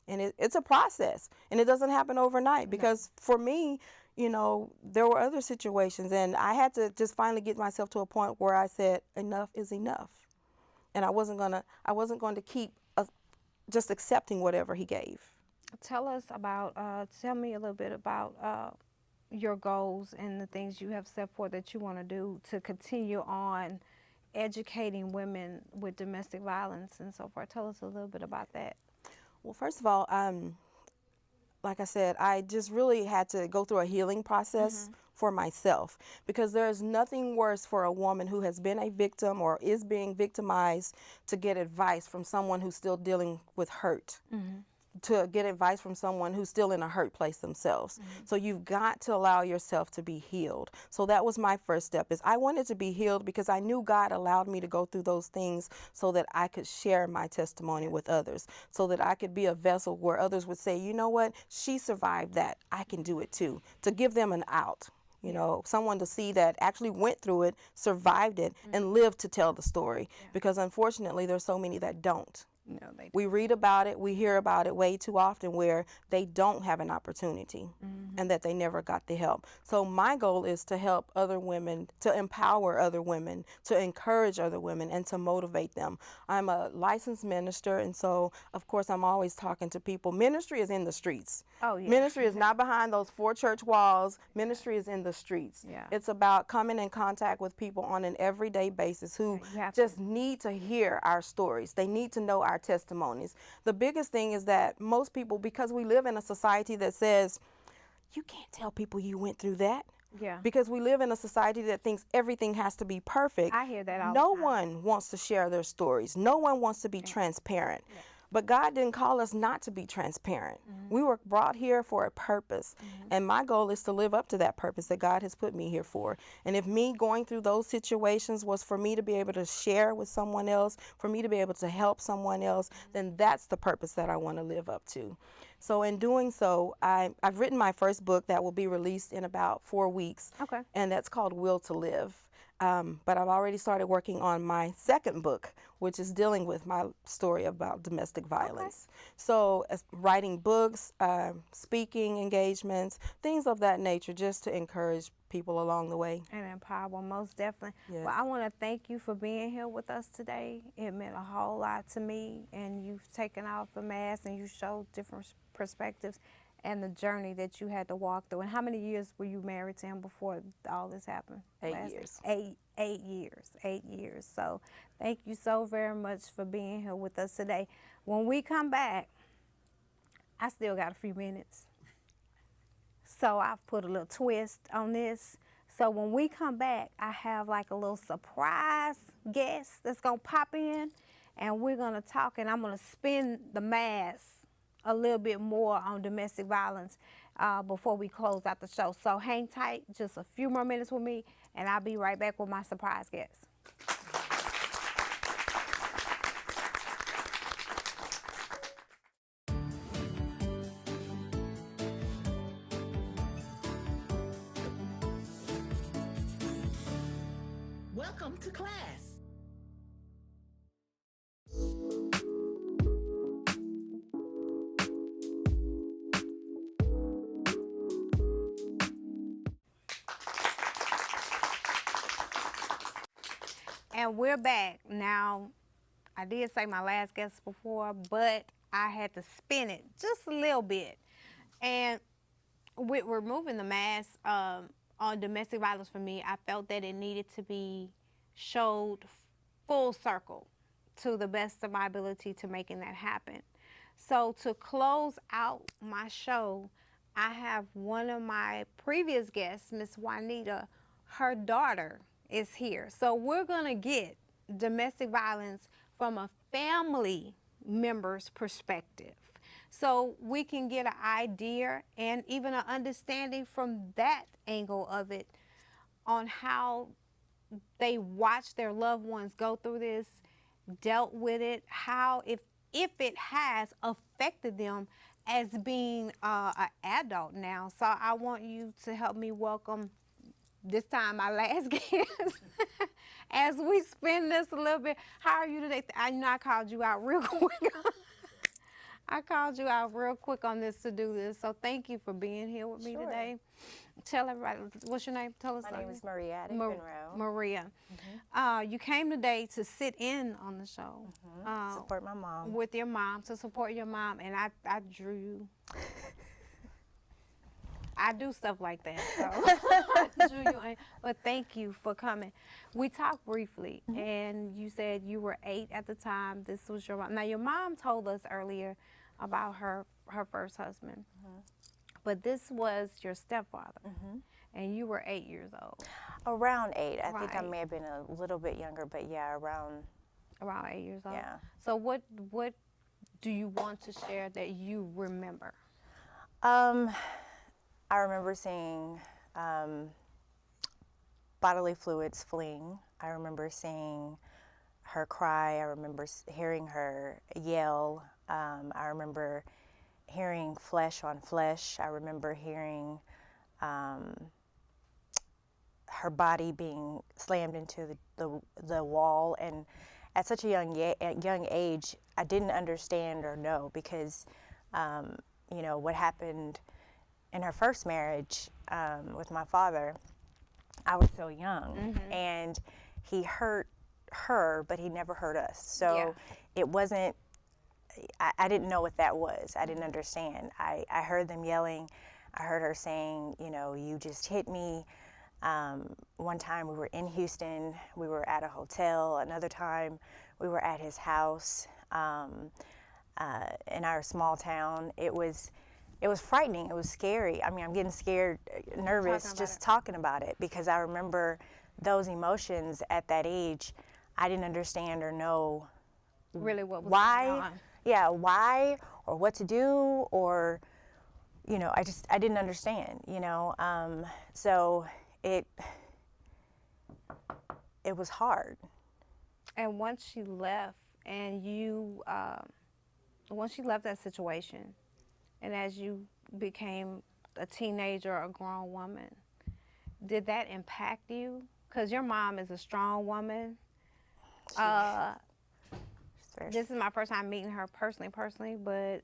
And it's a process, and it doesn't happen overnight. Because for me, you know, there were other situations, and I had to just finally get myself to a point where I said, enough is enough. And I wasn't going to keep just accepting whatever he gave. Tell me a little bit about your goals and the things you have set forth that you want to do to continue on educating women with domestic violence and so forth. Tell us a little bit about that. Well, first of all, like I said, I just really had to go through a healing process for myself, because there's nothing worse for a woman who has been a victim or is being victimized to get advice from someone who's still dealing with hurt. To get advice from someone who's still in a hurt place themselves. So you've got to allow yourself to be healed. So that was my first step, is I wanted to be healed because I knew God allowed me to go through those things so that I could share my testimony with others, so that I could be a vessel where others would say, you know what, she survived that, I can do it too. To give them an out. You know, someone to see that actually went through it, survived it, and lived to tell the story. Because unfortunately, there's so many that don't. No, they We read about it, we hear about it way too often where they don't have an opportunity and that they never got the help. So my goal is to help other women, to empower other women, to encourage other women, and to motivate them. I'm a licensed minister, and so of course I'm always talking to people. Ministry is in the streets. Oh, yeah. Ministry is not behind those 4 church walls. Ministry is in the streets. Yeah. It's about coming in contact with people on an everyday basis who You have to. just need to hear our stories. They need to know our testimonies. The biggest thing is that most people, because we live in a society that says, you can't tell people you went through that. Yeah. Because we live in a society that thinks everything has to be perfect. I hear that all No the time. one wants to share their stories. No one wants to be transparent. But God didn't call us not to be transparent. We were brought here for a purpose. And my goal is to live up to that purpose that God has put me here for. And if me going through those situations was for me to be able to share with someone else, for me to be able to help someone else, then that's the purpose that I want to live up to. So in doing so, I've written my first book that will be released in about 4 weeks. Okay. And that's called Will to Live. But I've already started working on my second book, which is dealing with my story about domestic violence. So writing books, speaking engagements, things of that nature, just to encourage people along the way. And empower, most definitely. Yes. Well, I want to thank you for being here with us today. It meant a whole lot to me, and you've taken off the mask and you showed different perspectives and the journey that you had to walk through. And how many years were you married to him before all this happened? 8 years. 8 years. 8 years. So thank you so very much for being here with us today. When we come back, I still got a few minutes. So I've put a little twist on this. So when we come back, I have like a little surprise guest that's going to pop in, and we're going to talk, and I'm going to spin the mask a little bit more on domestic violence before we close out the show. So hang tight, just a few more minutes with me, and I'll be right back with my surprise guest. Welcome to class. And we're back. Now, I did say my last guest before, but I had to spin it just a little bit. And with removing the mask on domestic violence for me, I felt that it needed to be showed full circle to the best of my ability to making that happen. So to close out my show, I have one of my previous guests, Miss Juanita. Her daughter is here. So we're going to get domestic violence from a family member's perspective. So we can get an idea and even an understanding from that angle of it on how they watch their loved ones go through this, dealt with it, how if it has affected them as being an adult now. So I want you to help me welcome this time my last guest as we spin this a little bit. How are you today? I know I called you out real quick. I called you out real quick on this to do this. So thank you for being here with me today. Tell everybody, what's your name? Tell us. My name is Maria Monroe. Maria. You came today to sit in on the show. Support my mom. With your mom, to support your mom. And I drew you. I do stuff like that. So I drew you in. But thank you for coming. We talked briefly, and you said you were 8 at the time. This was your mom. Now, your mom told us earlier about her first husband. But this was your stepfather, and you were 8 years old. Around 8. I think I Right. may have been a little bit younger, but yeah, around. Around 8 years old. Yeah. So what do you want to share that you remember? I remember seeing bodily fluids fleeing. I remember seeing her cry. I remember hearing her yell. I remember hearing flesh on flesh. I remember hearing her body being slammed into the wall. And at such a young age, I didn't understand or know because, you know, what happened in her first marriage with my father, I was so young, and he hurt her, but he never hurt us. So it wasn't, I didn't know what that was. I didn't understand. I heard them yelling. I heard her saying, you know, you just hit me. One time we were in Houston, we were at a hotel. Another time we were at his house in our small town. It was frightening. It was scary. I mean, I'm getting scared, nervous just talking about it because I remember those emotions at that age. I didn't understand or know Really, what was why. going on? Yeah, why or what to do, or you know, I didn't understand. You know, so it was hard. And once she left, and once she left that situation, and as you became a teenager or a grown woman, did that impact you? Because your mom is a strong woman. This is my first time meeting her personally, but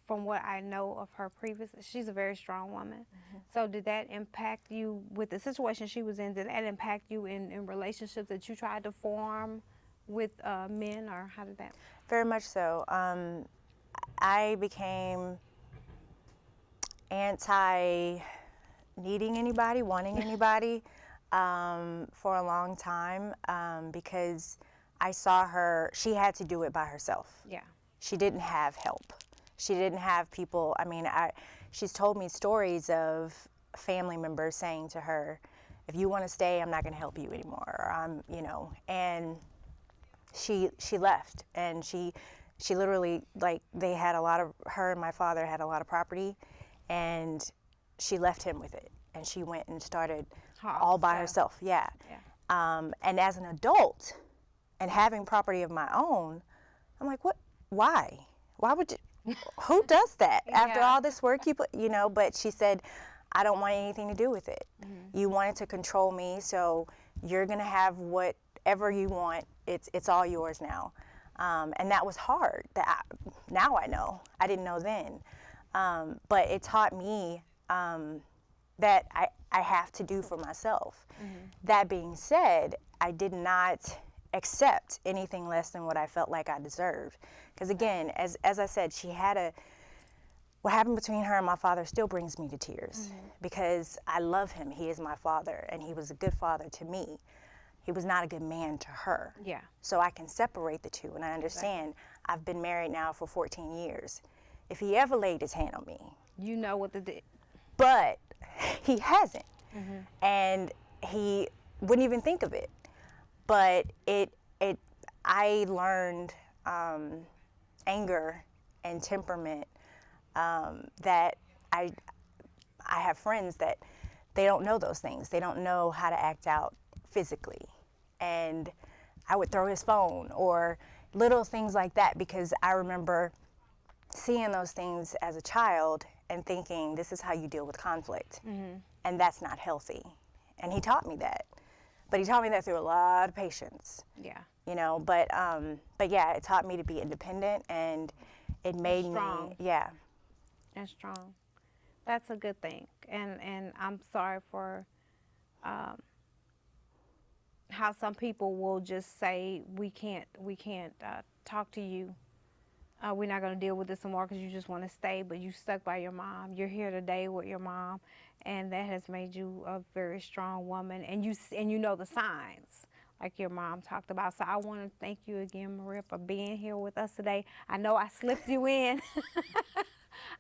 from what I know of her previous, she's a very strong woman. So did that impact you with the situation she was in? Did that impact you in relationships that you tried to form with men, or how did that? Very much so. I became anti-needing anybody, wanting anybody for a long time because I saw her, she had to do it by herself. Yeah. She didn't have help. She didn't have people, I mean, she's told me stories of family members saying to her, if you want to stay, I'm not going to help you anymore. Or I'm, you know, and she left, and she literally, like, they had a lot of, her and my father had a lot of property, and she left him with it, and she went and started all by herself. Yeah. And as an adult, and having property of my own, I'm like, what? Why would you? Who does that after all this work you put? You know. But she said, I don't want anything to do with it. You wanted to control me, so you're gonna have whatever you want. It's all yours now. And that was hard. Now I know. I didn't know then. But it taught me that I have to do for myself. That being said, I did not accept anything less than what I felt like I deserved. Because again, as I said, what happened between her and my father still brings me to tears because I love him. He is my father, and he was a good father to me. he was not a good man to her. Yeah. So I can separate the two, and I understand. I've been married now for 14 years. If he ever laid his hand on me, You know what to do. but he hasn't, and he wouldn't even think of it. But I learned anger and temperament that I have friends that they don't know those things. They don't know how to act out physically, and I would throw his phone or little things like that, because I remember seeing those things as a child and thinking, this is how you deal with conflict, and that's not healthy. And he taught me that, but he taught me that through a lot of patience. Yeah. You know, but yeah, it taught me to be independent, and it made Strong. me, yeah. And strong. That's a good thing. And I'm sorry for how some people will just say we can't talk to you. We're not going to deal with this anymore because you just want to stay, but you stuck by your mom. You're here today with your mom, and that has made you a very strong woman. And you know the signs, like your mom talked about. So I want to thank you again, Maria, for being here with us today. I know I slipped you in.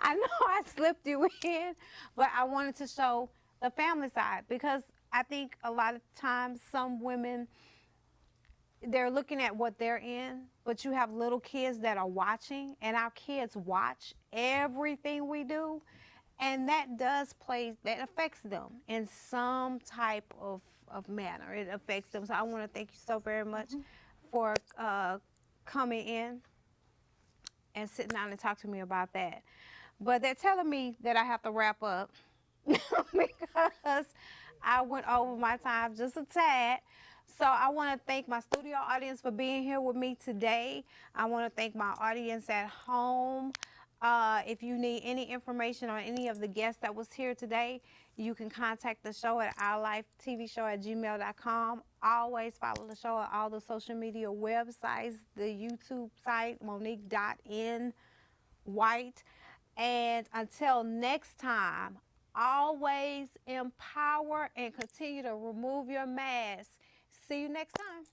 I know I slipped you in, but I wanted to show the family side, because I think a lot of times some women, they're looking at what they're in, but you have little kids that are watching, and our kids watch everything we do, and that affects them in some type of manner. It affects them. So I want to thank you so very much for coming in and sitting down and talk to me about that. But they're telling me that I have to wrap up because I went over my time just a tad. So I want to thank my studio audience for being here with me today. I want to thank my audience at home. If you need any information on any of the guests that was here today, you can contact the show at ourlifetvshow@gmail.com. Always follow the show on all the social media websites, the YouTube site, Monique.NWhite. And until next time, always empower and continue to remove your mask. See you next time.